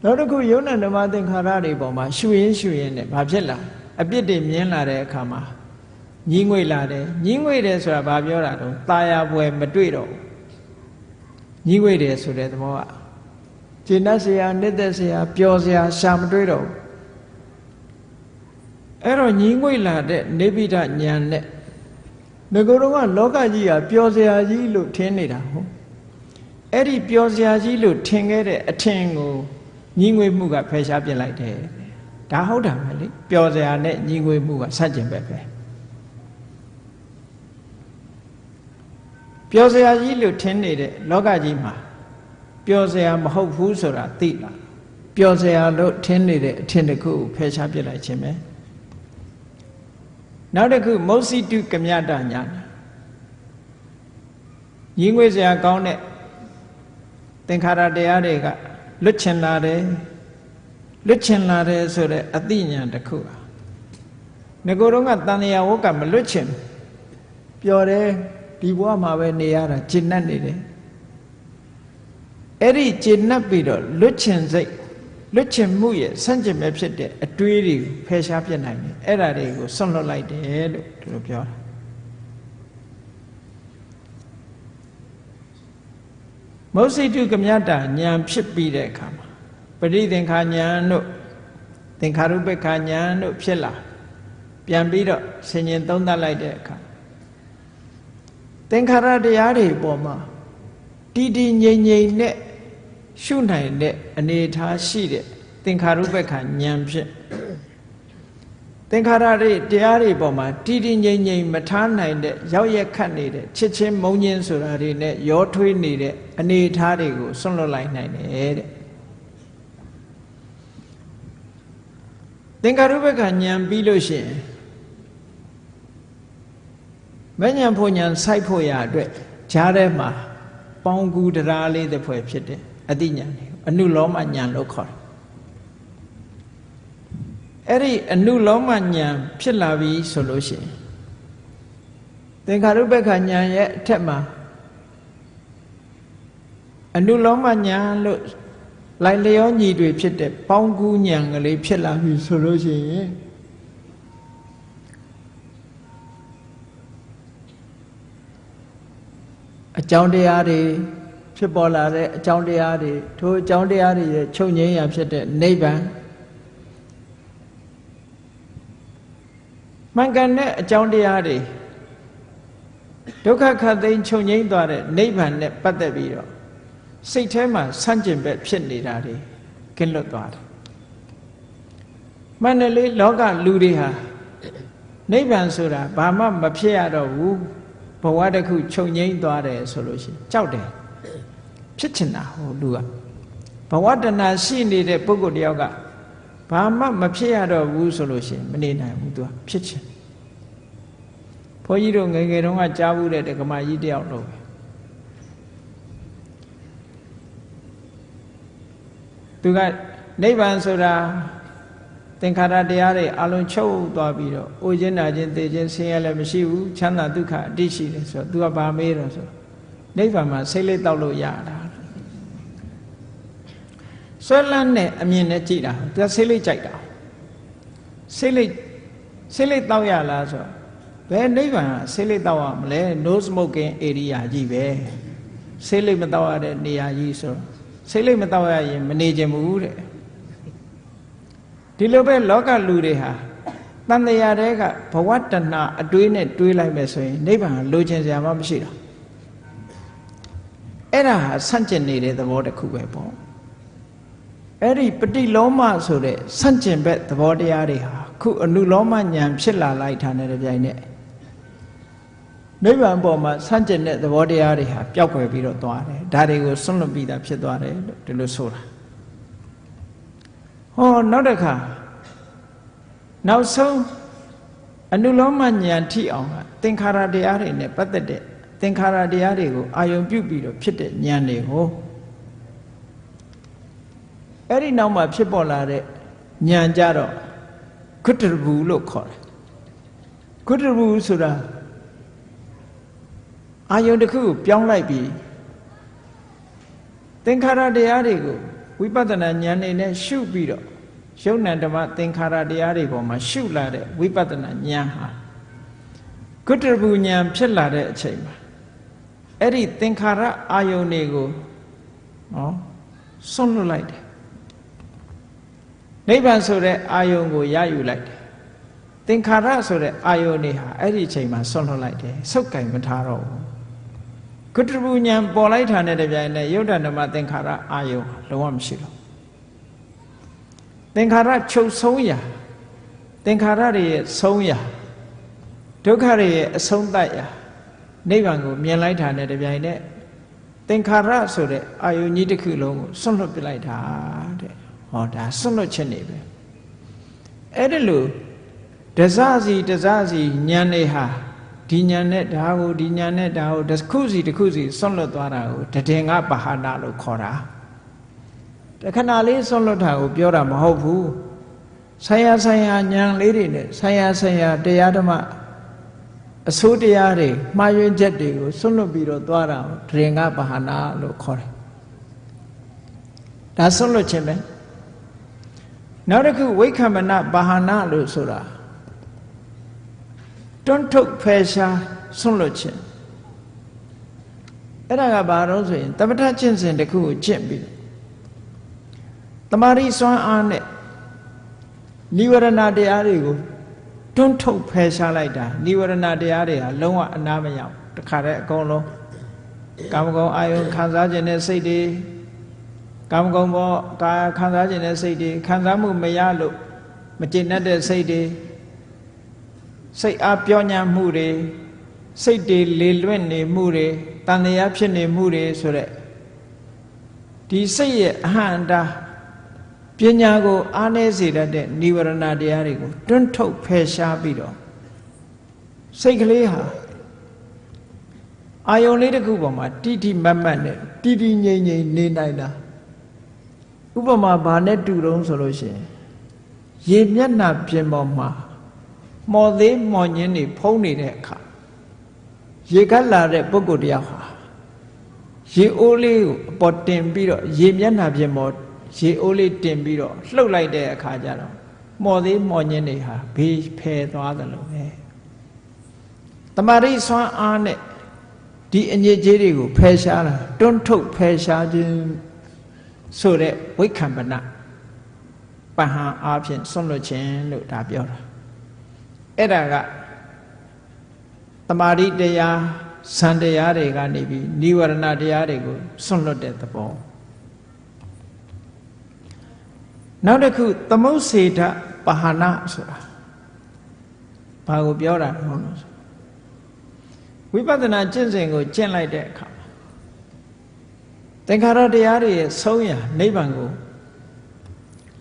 နောက်တစ်ခုယုံနာဓမ္မသင်္ခါရတွေပေါ်မှာရှုရင်းနဲ့ဘာဖြစ်လာအပြစ်တွေမြင်လာတဲ့အခါမှာညှိငွေ့လာတယ်ညှိငွေ့တယ်ဆိုတာဘာပြောတာတော့ตาယာပွဲမတွေ့တော့ဘူးညှိငွေ့တယ်ဆိုတဲ့သဘောကကျေနပ်စရာနှစ်သက်စရာပျော်စရာရှာမတွေ့တော့ဘူးအဲ့တော့ညှိငွေ့လာတဲ့နေပိဋဉာဏ်နဲ့ငကိုယ်တော်ကလောကကြီးကပျော်စရာကြီးလို့ထင်နေတာဟုတ်အဲ့ဒီပျော်စရာကြီးလို့ထင်ခဲ့တဲ့အထင်ကိုညှိငွေ့မှုကဖယ်ရှားပြစ်လိုက်တယ်ဒါဟုတ်တာပဲလေပျော်စရာနဲ့ညှိငွေ့မှုကဆန့်ကျင်ဘက်ပဲပျော်စရာကြီးလို့ထင်နေတဲ့လောကကြီးမှာပျော်စရာမဟုတ်ဘူးဆိုတာသိလားပျော်စရာလို့ထင်နေတဲ့အထင်တစ်ခုကိုဖယ်ရှားပြစ်လိုက်ခြင်းပဲနောက်တစ်ခုမௌစီတုကမြတညာရင်းငွေစရာကောင်းတဲ့သင်္ခါရတရားတွေကလွတ်ချင်လာတယ်ဆိုတဲ့အသိဉာဏ်တစ်ခုဟာငကိုယ်တော့ကတန်လျာဝကမလွတ်ချင်ပျော်တယ်ဒီဘဝမှာပဲနေရတာကျဉ်တ်နေတယ်အဲ့ဒီကျဉ်တ်ပြီးတော့လွတ်ချင်စိတ်လွတ်ချင်မှုရဲ့ဆန့်ကျင်ပဲဖြစ်တဲ့အတွေးတွေကိုဖယ်ရှားပြစ်နိုင်တယ်အဲ့ဒါတွေကိုဆွန့်လွတ်လိုက်တယ်လို့ဒီလိုပြောတာမௌစိတုကမြတဉာဏ်ဖြစ်ပြီးတဲ့အခါမှာပရိသင်္ခာဉာဏ်တို့သင်္ခါရုပ္ပခာဉာဏ်တို့ဖြစ်လာပြန်ပြီးတော့ဆင်ញင်သုံးသပ်လိုက်တဲ့အခါသင်္ခါရတရားတွေပေါ်မှာတည်တည်ငြိမ်ငြိမ်နဲ့ရှုနိုင်တဲ့အနေအထားရှိတဲ့သင်္ခါရုပ္ပခာဉာဏ်ဖြစ်သင်္ခါရတွေတရားတွေပေါ်မှာတည်တည်ငြိမ်ငြိမ်မထားနိုင်တဲ့ရောက်ရက်ခတ်နေတဲ့ချစ်ချင်းမုန်းချင်းဆိုတာတွေနဲ့ရောထွေးနေတဲ့အနေအထားတွေကိုဆွန့်လွတ်လိုက်နိုင်တယ်တဲ့သင်္ခါရုပ္ပခာဉာဏ်ပြီးလို့ရှိရင်မဉ္ဇဉ်ဖို့ဉာဏ်စိုက်ဖို့ရအတွက်ဈာထဲမှာပေါင်းကူတရားလေးတစ်ဖွဲ့ဖြစ်တဲ့အတိဉာဏ်တွေအနုလောမဉာဏ်လို့ခေါ်တယ်အဲ့ဒီအနုလောမဉာဏ်ဖြစ်လာပြီဆိုလို့ရှိရင်သင်္ခါရုပ္ပခာဉာဏ်ရဲ့အထက်မှာအနုလောမဉာဏ်လို့လိုက်လျောညီတွေဖြစ်တဲ့ပေါင်းကူဉာဏ်ကလေးဖြစ်လာပြီဆိုလို့ရှိရင်အကြောင်းတရားတွေဖြစ်ပေါ်လာတဲ့အကြောင်းတရားတွေထိုအကြောင်းတရားတွေရဲ့ချုပ်ငြိမ်းရာဖြစ်တဲ့နိဗ္ဗာန်မှန်ကန်တဲ့အကြောင်းတရားတွေဒုက္ခခတ်သိမ်းချုပ်ငြိမ်းသွားတဲ့နိဗ္ဗာန်နဲ့ပတ်သက်ပြီးတော့စိတ်ထဲမှာဆန့်ကျင်ဘက်ဖြစ်နေတာတွေကင်းလွတ်သွားတယ်မှန်တယ်လေလောကလူတွေဟာနိဗ္ဗာန်ဆိုတာဘာမှမဖြစ်ရတော့ဘူးဘဝတစ်ခုချုပ်ငြိမ်းသွားတယ်ဆိုလို့ရှိရင်ကြောက်တယ်ဖြစ်ချင်တာဟိုလူကဘဝတဏှာရှိနေတဲ့ပုဂ္ဂိုလ်တယောက်ကဘာမှမဖြစ်ရတော့ဘူးဆိုလို့ရှိရင်မနေနိုင်ဘူးသူကဖြစ်ချင်ဘုန်းကြီးတို့ငယ်ငယ်တုန်းကကြားဘူးတဲ့ဓမ္မကြီးတယောက်လို့ပဲသူကနိဗ္ဗာန်ဆိုတာသင်္ခါရတရားတွေအလုံးချုပ်သွားပြီးတော့အိုခြင်းနာခြင်းသိခြင်းဆင်းရဲလည်းမရှိဘူးချမ်းသာဒုက္ခအတိရှိတယ်ဆိုတော့သူကဘာမေးတော့ဆိုနိဗ္ဗာန်မှာစိတ်လေးတောက်လို့ရတာဆွဲလန်းတဲ့အမြင်နဲ့ကြည့်တာသူကစိတ်လေးကြိုက်တာစိတ်လေး ဆေးလိပ်တောက်ရလားဆိုဘယ်နိဗ္ဗာန်ဆေးလိပ်တောက်ရမလဲ no smoking area ကြီးပဲဆေးလိပ်မတောက်ရတဲ့နေရာကြီးဆိုဆေးလိပ်မတောက်ရရင်မနေချင်ဘူးတဲ့ဒီလိုပဲလောကလူတွေဟာတန်တရားတွေကဘဝတဏှာအတွေးနဲ့တွေးလိုက်မယ်ဆိုရင်နိဗ္ဗာန်လိုချင်စရာမှမရှိတော့အဲ့ဒါဟာဆန့်ကျင်နေတဲ့သဘောတစ်ခုပဲပေါ့အဲ့ဒီပฏิလောမဆိုတဲ့ဆန့်ကျင်ဘက်သဘောတရားတွေဟာခုအနုလောမဉာဏ်ဖြစ်လာလိုက်တာနဲ့တပြိုင်နက်နိဗ္ဗာန်ပေါ်မှာဆန့်ကျင်တဲ့သဘောတရားတွေဟာပျောက်ကွယ်ပြီးတော့သွားတယ်ဒါတွေကိုစွန့်လွတ်ပြီးသားဖြစ်သွားတယ်လို့ဒီလိုဆိုတာဟောနောက်တစ်ခါနောက်ဆုံးအနုလောမဉာဏ်ထိအောင်ကသင်္ခါရတရားတွေနဲ့ပတ်သက်တဲ့သင်္ခါရတရားတွေကိုအာယုံပြုပြီးတော့ဖြစ်တဲ့ဉာဏ်တွေကိုအဲ့ဒီနောက်မှာဖြစ်ပေါ်လာတဲ့ဉာဏ်ကြတော့ကုတ္တရဘူးလို့ခေါ်တယ်ကုတ္တရဘူးဆိုတာအာယုံတစ်ခုကိုပြောင်းလိုက်ပြီးသင်္ခါရတရားတွေကိုဝိပဿနာဉာဏ်နဲ့ရှုပြီးတော့ယုံ nant ဓမ္မသင်္ခါရတရားတွေပေါ်မှာရှုလာတဲ့ဝိပဿနာဉာဏ်ဟာကုတ္တရဘူးဉာဏ်ဖြစ်လာတဲ့အချိန်မှာအဲ့ဒီသင်္ခါရအာယုန်တွေကိုစွန့်လွတ်လိုက်တယ်နိဗ္ဗာန်ဆိုတဲ့အာယုန်ကိုရယူလိုက်တယ်သင်္ခါရဆိုတဲ့အာယုန်တွေဟာအဲ့ဒီအချိန်မှာစွန့်လွတ်လိုက်တယ်ဆုပ်ကင်မထားတော့ဘူးကုတ္တရဘူးဉာဏ်ပေါ်လိုက်တာနဲ့တပြိုင်နက်ယုတ်တဓမ္မသင်္ခါရအာယုန်လုံးဝမရှိတော့သင်္ခါရချုပ်ဆုံးရာသင်္ခါရတွေရဲ့ဆုံးရာဒုက္ခတွေရဲ့အဆုံးသတ်ရာနိဗ္ဗာန်ကိုမြင်လိုက်တာနဲ့တပြိုင်နက်သင်္ခါရဆိုတဲ့အာယုန်ကြီးတစ်ခုလုံးကိုစွန့်လွတ်ပြလိုက်တာတဲ့ဟောဒါစွန့်လွတ်ခြင်းနေပဲအဲ့ဒီလိုတစစီတစစီဉာဏ်တွေဟာဒီဉာဏ်နဲ့ဒါကိုဒီဉာဏ်နဲ့ဒါကိုတစ်ခုစီတစ်ခုစီစွန့်လွတ်သွားတာကိုတည်ငါပဟာနာလို့ခေါ်တာတခဏလေးစွန့်လွတ်တာကိုပြောတာမဟုတ်ဘူးဆိုင်ရာဆိုင်ရာဉာဏ်လေးတွေနဲ့ဆိုင်ရာဆိုင်ရာတရားဓမ္မအစိုးတရားတွေမှားယွင်းချက်တွေကိုစွန့်လွတ်ပြီးတော့သွားတာတည်ငါပဟာနာလို့ခေါ်တယ်ဒါစွန့်လွတ်ခြင်းပဲနောက်တစ်ခုဝိက္ခမနပဟာနာလို့ဆိုတာတွန်းထုတ်ဖယ်ရှားစွန့်လွတ်ခြင်းအဲ့ဒါကဘာလို့ဆိုရင်သမထကျင့်စဉ်တစ်ခုကိုကျင့်ပြီးတမာရီစွမ်းအားနဲ့နိဝရဏတရားတွေကိုတွန်းထုတ်ဖယ်ရှားလိုက်တာနိဝရဏတရားတွေဟာလုံးဝအနာမရောက်တခါတည်းအကုန်လုံးကာမဂုဏ်အာယုခံစားခြင်းနဲ့စိတ်တွေကာမဂုဏ်ဘောကာခံစားခြင်းနဲ့စိတ်တွေခံစားမှုမရလို့မကျေနပ်တဲ့စိတ်တွေစိတ်အားပြောညံ့မှုတွေစိတ်တွေလေလွင့်နေမှုတွေတန်တရားဖြစ်နေမှုတွေဆိုတဲ့ဒီစိတ်ရဲ့အဟံတာပညာကိုအားနည်းစေတတ်တဲ့နိဝရဏတရားတွေကိုတွန်းထုတ်ဖယ်ရှားပြီးတော့စိတ်ကလေးဟာအာယုံလေးတစ်ခုပေါ်မှာတိတိမတ်မတ်နဲ့တိတိငြိမ်ငြိမ်နေနိုင်တာဥပမာဘာနဲ့တူတုံးဆိုလို့ရှိရင်ရေမျက်နှာပြင်ပေါ်မှာမော်သေးမော်ညင်းတွေဖုံးနေတဲ့အခါရေကလာတဲ့ပုဂ္ဂိုလ်တရားဟာရေအိုးလေးကိုအပေါ်တင်ပြီးတော့ရေမျက်နှာပြင်ပေါ်ရေအိုးလေးတင်ပြီးတော့လှုပ်လိုက်တဲ့အခါကျတော့မော်သေးမော်ညင်းတွေဟာဘေးဖယ်သွားသလိုပဲတမာရိစွမ်းအားနဲ့ဒီအညစ်အကြေးတွေကိုဖယ်ရှားတာတွန်းထုတ်ဖယ်ရှားခြင်းဆိုတဲ့ဝိက္ခမနပဟံအားဖြင့်စွန့်လွတ်ခြင်းလို့ဒါပြောတာအဲ့ဒါကတမာရိတရားဇန်တရားတွေကနေပြီးနိဝရဏတရားတွေကိုစွန့်လွတ်တဲ့သဘောနောက်တစ်ခုသမုတ်စေတပဟာနာဆိုတာဘာကိုပြောတာလဲလို့ဆိုဝိပဿနာကျင့်စဉ်ကိုကျင့်လိုက်တဲ့အခါသင်္ခါရတရားတွေရဲ့ဆုံးရာနိဗ္ဗာန်ကို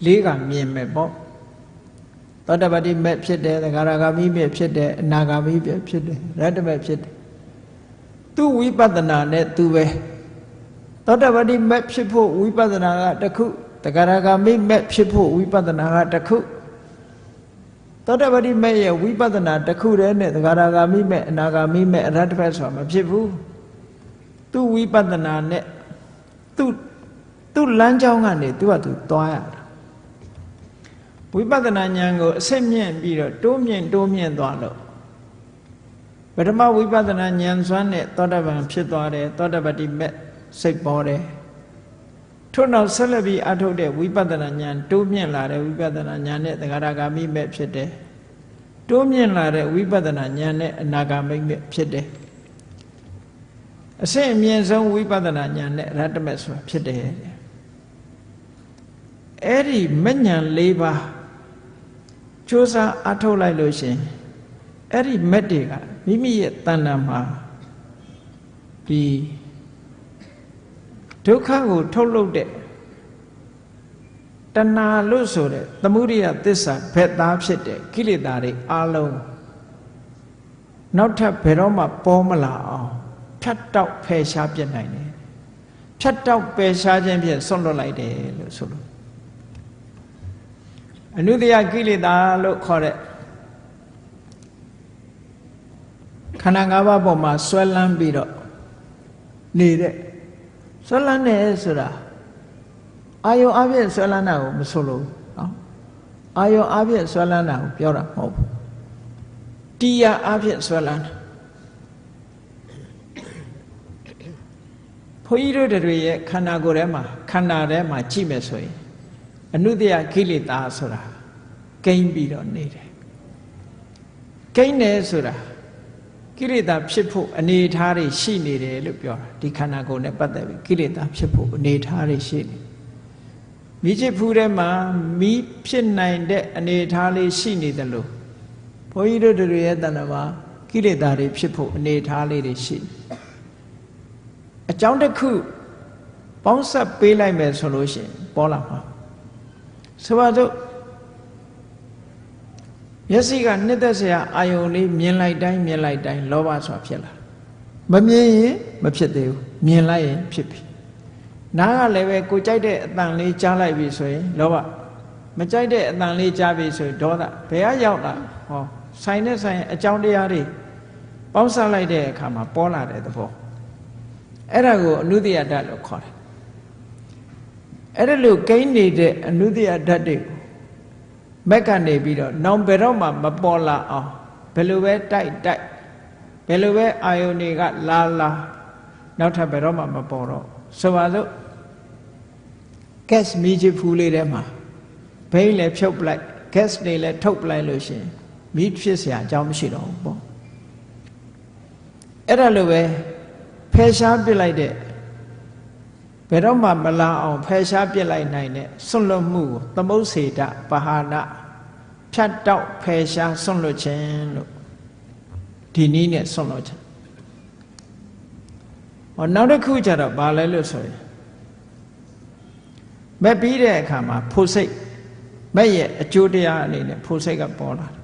လေးကမြင်မယ်ပေါ့သောတပတိမဲ့ဖြစ်တယ်သဂရဂါမိမဲ့ဖြစ်တယ်အနာဂါမိမဲ့ဖြစ်တယ်ရတ္တမဲ့ဖြစ်တယ်သူဝိပဿနာနဲ့သူပဲသောတပတိမဲ့ဖြစ်ဖို့ဝိပဿနာကတစ်ခုသဂရဂါမိမဲ့ဖြစ်ဖို့ဝိပဿနာကတစ်ခုသောတပတိမဲ့ရဲ့ဝိပဿနာတစ်ခုတည်းနဲ့သဂရဂါမိမဲ့အနာဂါမိမဲ့အရတ္တမဲ့ဆိုတာမဖြစ်ဘူးသူဝိပဿနာနဲ့သူလမ်းကြောင်းကနေသူကသူသွားရတာဝ ဝိပဿနာဉာဏ်ကိုအစစ်မြင့်ပြီးတော့တိုးမြင့်သွားလို့ပထမဝိပဿနာဉာဏ်စွမ်းနဲ့သောတပန်ဖြစ်သွားတယ်သောတပတိမဲ့စိတ်ပေါ်တယ်ထို့နောက်ဆက်လက်ပြီးအထုတ်တဲ့ဝိပဿနာဉာဏ်တိုးမြင့်လာတဲ့ဝိပဿနာဉာဏ်နဲ့သဂရဂါမိမဲ့ဖြစ်တယ်တိုးမြင့်လာတဲ့ဝိပဿနာဉာဏ်နဲ့အနာဂါမိမဲ့ဖြစ်တယ်အစစ်အမြင့်ဆုံးဝိပဿနာဉာဏ်နဲ့ရတ္တမက်ဆိုတာဖြစ်တယ်အဲ့ဒီမဉ္ဇဉ်၄ပါးကြိုးစားအထုတ်လိုက်လို့ရှင်အဲ့ဒီမက်တွေကမိမိရဲ့တဏ္ဍာမှာဒီဒုက္ခကိုထုတ်လုပ်တဲ့တဏှာလို့ဆိုတဲ့သမုဒိယသစ္စာဘက်သားဖြစ်တဲ့ကိလေသာတွေအလုံးနောက်ထပ်ဘယ်တော့မှပေါ်မလာအောင်ဖြတ်တောက်ဖယ်ရှားပြစ်နိုင်တယ်ဖြတ်တောက်ပယ်ရှားခြင်းဖြင့်ဆွန့်လွတ်လိုက်တယ်လို့ဆိုလို့အနုတ္တယကိလေသာလို့ခေါ်တဲ့ခန္ဓာ၅ပါးပေါ်မှာဆွဲလန်းပြီးတော့နေတဲ့ဆွဲလန်းတယ်ဆိုတာအာယုံအပြည့်ဆွဲလန်းတာကိုမဆိုလို့နော်အာယုံအပြည့်ဆွဲလန်းတာကိုပြောတာမဟုတ်ဘူးတရားအပြည့်ဆွဲလန်းတာဘုန်းကြီးတို့တွေရဲ့ခန္ဓာကိုယ်ထဲမှာခန္ဓာထဲမှာကြည့်မယ်ဆိုရင်အနုတ္တယကိလေသာဆိုတာကိန်းပြီးတော့နေတယ်ကိန်းတယ်ဆိုတာကိလေသာဖြစ်ဖို့အနေအထားတွေရှိနေတယ်လို့ပြောတာဒီခန္ဓာကိုယ်နဲ့ပတ်သက်ပြီးကိလေသာဖြစ်ဖို့အနေအထားတွေရှိနေမိချစ်ဖူးထဲမှာမိဖြစ်နိုင်တဲ့အနေအထားလေးရှိနေတယ်လို့ဘုန်းကြီးတို့တွေရဲ့တဏ္ဍာမှာကိလေသာတွေဖြစ်ဖို့အနေအထားလေးတွေရှိနေအကြောင်းတစ်ခုပေါင်းဆက်ပေးလိုက်မယ်ဆိုလို့ရှိရင်ပေါ်လာမှာဆိုပါစို့မျက်စိကနှစ်သက်စရာအာယုံလေးမြင်လိုက်တိုင်းလောဘဆိုတာဖြစ်လာမမြင်ရင်မဖြစ်သေးဘူးမြင်လိုက်ရင်ဖြစ်ပြီနားကလည်းပဲကိုကြိုက်တဲ့အတန်လေးကြားလိုက်ပြီဆိုရင်လောဘမကြိုက်တဲ့အတန်လေးကြားပြီဆိုရင်ဒေါသဘယ်ကရောက်လာဟောဆိုင်နဲ့ဆိုင်အကြောင်းတရားတွေပေါင်းစပ်လိုက်တဲ့အခါမှာပေါ်လာတဲ့သဘောအဲ့ဒါကိုအနုတ္တယဓာတ်လို့ခေါ်တယ်အဲ့ဒါလို့ကိန်းနေတဲ့အနုတ္တယဓာတ်တွေကိုမက်ကနေပြီးတော့နောင်ဘယ်တော့မှမပေါ်လာအောင်ဘယ်လိုပဲတိုက်ဘယ်လိုပဲအာယုန်တွေကလာနောက်ထပ်ဘယ်တော့မှမပေါ်တော့ဆိုပါစို့ဂက်စ်မီးချဖူးလေးထဲမှာဘိန်းလည်းဖြုတ်ပလိုက်ဂက်စ်တွေလည်းထုတ်ပလိုက်လို့ရှိရင်မီးဖြစ်เสียအကြောင်းမရှိတော့ဘူးပေါ့အဲ့ဒါလိုပဲဖယ်ရှားပစ်လိုက်တဲ့ဘယ်တော့မှမလာအောင်ဖယ်ရှားပစ်လိုက်နိုင်တဲ့ဆွန့်လွတ်မှုကိုသမုဋ္ဌေတပဟာနဖြတ်တောက်ဖယ်ရှားဆွန့်လွတ်ခြင်းလို့ဒီနည်းနဲ့ဆွန့်လွတ်ခြင်းဟောနောက်တစ်ခုကျတော့ဘာလဲလို့ဆိုရင်မက်ပြီးတဲ့အခါမှာဖို့စိတ်မက်ရဲ့အကျိုးတရားအနေနဲ့ဖို့စိတ်ကပေါ်လာတယ်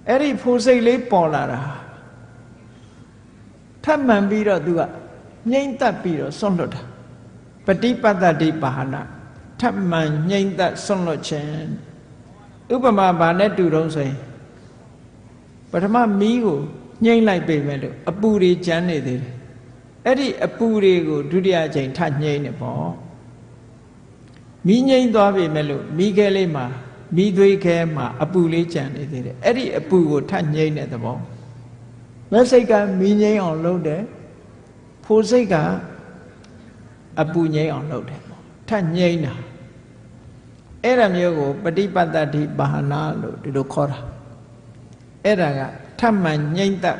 အဲ့ဒီဖို့စိတ်လေးပေါ်လာတာထပ်မှန်ပြီးတော့သူကငြိမ့်သက်ပြီးတော့ဆွန့်လွတ်တာပฏิပတ္တိပါဟနာထပ်မှန်ငြိမ့်သက်ဆွန့်လွတ်ခြင်းဥပမာဘာနဲ့တူတော့ဆိုရင်ပထမမီးကိုငြိမ့်လိုက်ပြီမဲ့လို့အပူတွေကျန်နေသေးတယ်အဲ့ဒီအပူတွေကိုဒုတိယအချိန်ထငြိမ့်နေပေါ့မီးငြိမ့်သွားပြီမဲ့လို့မီးခဲလေးမှာမီးသွေးခဲမှာအပူလေးကျန်နေသေးတယ်အဲ့ဒီအပူကိုထငြိမ့်တဲ့သဘောမက်စိတ်ကမီးငြိမ့်အောင်လုပ်တယ်ဖို့စိတ်ကအပူငြိမ့်အောင်လုပ်တယ်ထငြိမ့်တာအဲ့ဒါမျိုးကိုပฏิပတ္တိပါဟနာလို့ဒီလိုခေါ်တာအဲ့ဒါကထမှန်ငြိမ့်သက်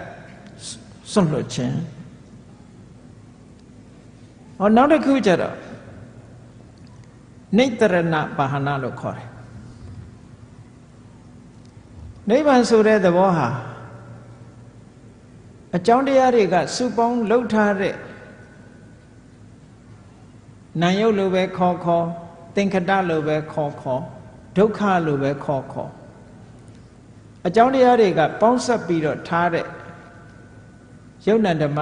ဆွန့်လွတ်ခြင်းဟောနောက်တစ်ခုကျတော့နိတ္တရဏပါဟနာလို့ခေါ်တယ်နိဗ္ဗာန်ဆိုတဲ့သဘောဟာအကြောင်းတရားတွေကစုပေါင်းလှုပ်ထားတဲ့နာယုတ်လိုပဲခေါ်သင်္ခတလိုပဲခေါ်ဒုက္ခလိုပဲခေါ်အကြောင်းတရားတွေကပေါင်းစပ်ပြီးတော့ထားတဲ့ယုတ်နံဓမ္မ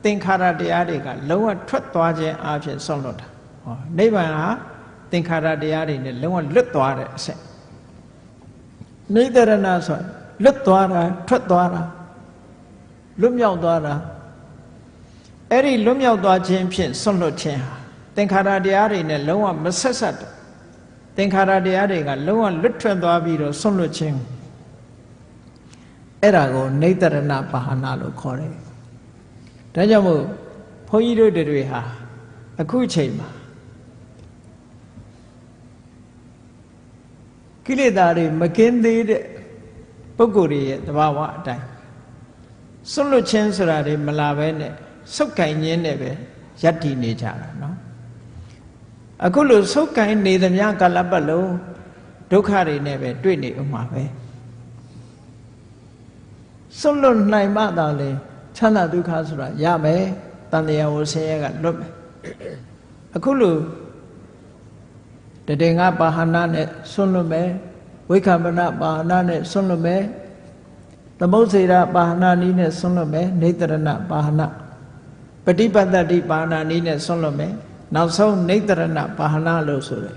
သင်္ခါရတရားတွေကလုံးဝထွက်သွားခြင်းအပြင်ဆွန့်လွတ်တာဟောနိဗ္ဗာန်ဟာသင်္ခါရတရားတွေနဲ့လုံးဝလွတ်သွားတဲ့အဆင့်နိတ္တရဏဆိုလွတ်သွားတာထွက်သွားတာလွတ်မြောက်သွားတာအဲ့ဒီလွတ်မြောက်သွားခြင်းဖြင့်ဆွန့်လွတ်ခြင်းဟာသင်္ခါရတရားတွေနဲ့လုံးဝမဆက် သင်္ခါရတရားတွေကလုံးဝလွတ်ထွက်သွားပြီးတော့ဆွန့်လွတ်ခြင်းအဲ့ဒါကိုနိတ္တရဏပါဟနာလို့ခေါ်တယ်ဒါကြောင့်မို့ဘုန်းကြီးတို့တွေဟာအခုချိန်မှာကိလေသာတွေမကင်းသေးတဲ့ပုဂ္ဂိုလ်တွေရဲ့သဘာဝအတိုင်းဆွန့်လွတ်ခြင်းဆိုတာတွေမလာဘဲနဲ့ဆုတ်ကင်ခြင်းနဲ့ပဲယက်တည်နေကြတာနော်အခုလိုဆုတ်ကင်နေသမျှကာလပတ်လုံးဒုက္ခတွေနဲ့ပဲတွေ့နေဥမှာပဲဆွန့်လွတ်နိုင်မှသာလေချမ်းသာဒုက္ခဆိုတာရမယ်တန်တရားဝဆင်းရဲကလွတ်မယ်အခုလိုတတေငါပါဟနာနဲ့ဆွန့်လွတ်မယ်ဝိက္ခမနပါဟနာနဲ့ဆွန့်လွတ်မယ်သမုတ်စေရပါဟနာနည်းနဲ့ဆွန့်လွတ်မယ်နိတ္တရဏပါဟနာပฏิပတ္တိပါဟနာနည်းနဲ့ဆွန့်လွတ်မယ်နောက်ဆုံးနိတ္တရဏပါဟနာလို့ဆိုတယ်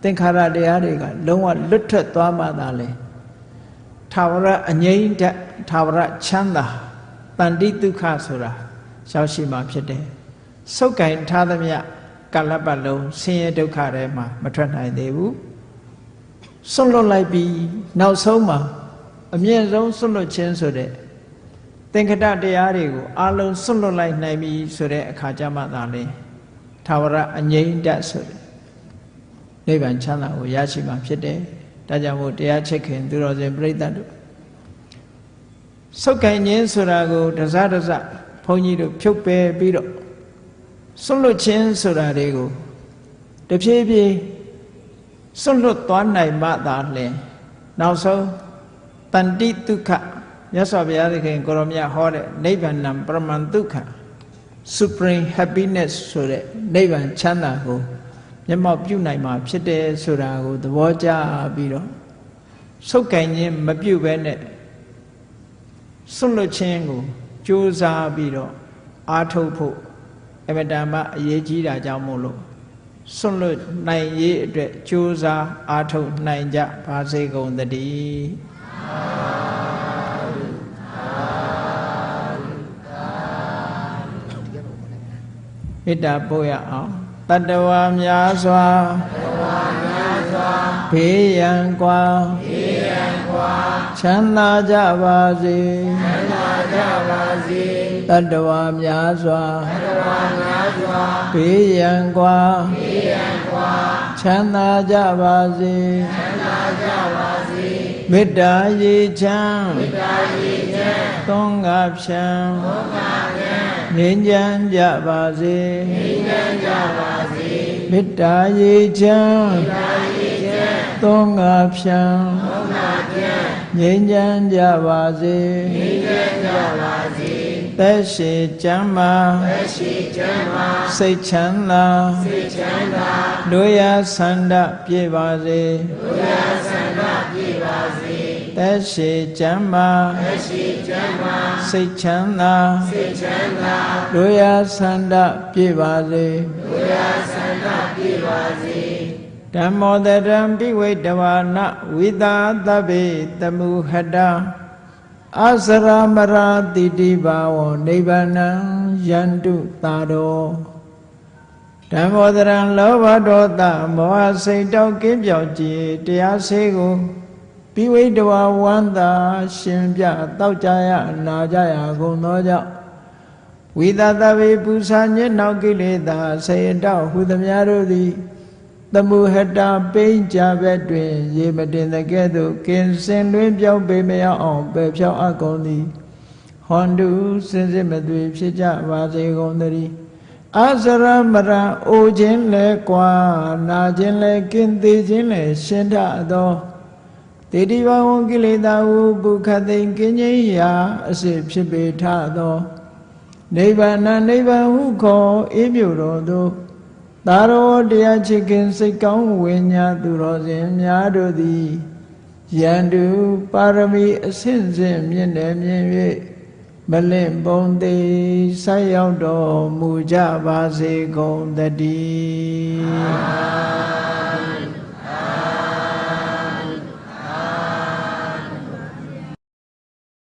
သင်္ခါရတရားတွေကလုံးဝလွတ်ထွက်သွားမှသာလေထာဝရအငြိမ့်တဲ့ထာဝရချမ်းသာတန်တိဒုက္ခဆိုတာရောက်ရှိမှဖြစ်တယ်ဆုတ်ကင်ထားသမျှကာလပတ်လုံးဆင်းရဲဒုက္ခထဲမှာမထွက်နိုင်သေးဘူးဆွန့်လွတ်လိုက်ပြီးနောက်ဆုံးမှာအမြင့်ဆုံးဆွန့်လွတ်ခြင်းဆိုတဲ့သင်္ခတတရားတွေကိုအလုံးဆွန့်လွတ်လိုက်နိုင်ပြီဆိုတဲ့အခါကျမှသာလေထာဝရအငြိမ့်တတ်ဆိုတဲ့နိဗ္ဗာန်ချမ်းသာကိုရရှိမှဖြစ်တယ်ဒါကြောင့်မို့တရားချစ်ခင်သူတော်စင်ပြိဿတ်တို့ဆုတ်ကင်ခြင်းဆိုတာကိုတစတစဘုန်းကြီးတို့ဖြုတ်ပယ်ပြီးတော့ဆွန့်လွတ်ခြင်းဆိုတာတွေကိုတဖြည်းဖြည်းဆွန့်လွတ်သွားနိုင်မှသာလျှင်နောက်ဆုံးတန်တိဒုက္ခမြတ်စွာဘုရားသခင်ကိုရောမြတ်ဟောတဲ့နိဗ္ဗာန်ပရမန်ဒုက္ခ supreme happiness ဆိုတဲ့နိဗ္ဗာန်ချမ်းသာကိုမျက်မှောက်ပြုနိုင်မှာဖြစ်တယ်ဆိုတာကိုသဘောကျပြီးတော့ဆုတ်ကင်ခြင်းမပြုဘဲနဲ့ဆွန့်လွတ်ခြင်းကိုကြိုးစားပြီးတော့အားထုတ်ဖို့အမတန်မှအရေးကြီးတာကြောင့်မို့လို့ဆွန့်လွတ်နိုင်ရေးအတွက်ကြိုးစားအားထုတ်နိုင်ကြပါစေကုန်သတည်းမေတ္တာပို့ရအောင်တတ္တဝါများစွာဘေးရန်ကွာချမ်းသာကြပါစေတတ္တဝါများစွာဘေးရန်ကွာချမ်းသာကြပါစေမေတ္တာရေချမ်းသွန်ကားဖြံငြိမ်းချမ်းကြပါစေမေတ္တာရေချမ်းသွန်ကားဖြံငြိမ်းချမ်းကြပါစေသက်ရှိကျမ်းမာစိတ်ချမ်းသာတို့ရဆန္ဒပြည့်ပါစေသက်ရှိကျမ်းမာစိတ်ချမ်းသာတို့ရဆန္ဒပြည့်ပါစေဓမ္မောတရံပိဝိတဝါနဝိသာသဗ္ဗေတမုဟတအစရမရာတိတိဘာဝနိဗ္ဗာနံယန္တုသာတောဓမ္မောတရံလောဘဒေါသမောဟစိတ်တောက်ကင်းပြောက်ကြည်တရားစေကိုပိဝိတဝါဝန္တာရှင်ပြတောက်ကြရနာကြရကုန်သောကြောင့်ဝိသသဗ္ဗေပူဇာညစ်နောက်ကိလေသာဆေတောက်ဟုသမျှတို့သည်သမုဟတာပိဉ္ကြဘက်တွင်ရေမတင်တဲ့ကဲ့သို့ကင်စင်လွင်ပြောင်းပေမရအောင်ပယ်ဖြောင်းအပ်ကုန်သည်ဟွန်တုစင်စစ်မသွေဖြစ်ကြပါစေကုန်သတည်းအစရမရံအိုခြင်းလဲကွာနာခြင်းလဲကင်းသေးခြင်းလဲရှင်းထသောတေတိဘဝကိလေသာဟုပုခသိင်ကင်းခြင်းရာအစစ်ဖြစ်ပေထသောနိဗ္ဗာန်နိဗ္ဗာန်ဟုခေါ်အေးမြုတော်သို့သာရောတရားချစ်ခင်စိတ်ကောင်းဝိညာသူတော်စင်များတို့သည်ယန္တုပါရမီအဆင့်ဆင့်မြင့်တယ်မြင့်၍မလင့်ပုံသေးဆိုက်ရောက်တော်မူကြပါစေကုန်သတည်း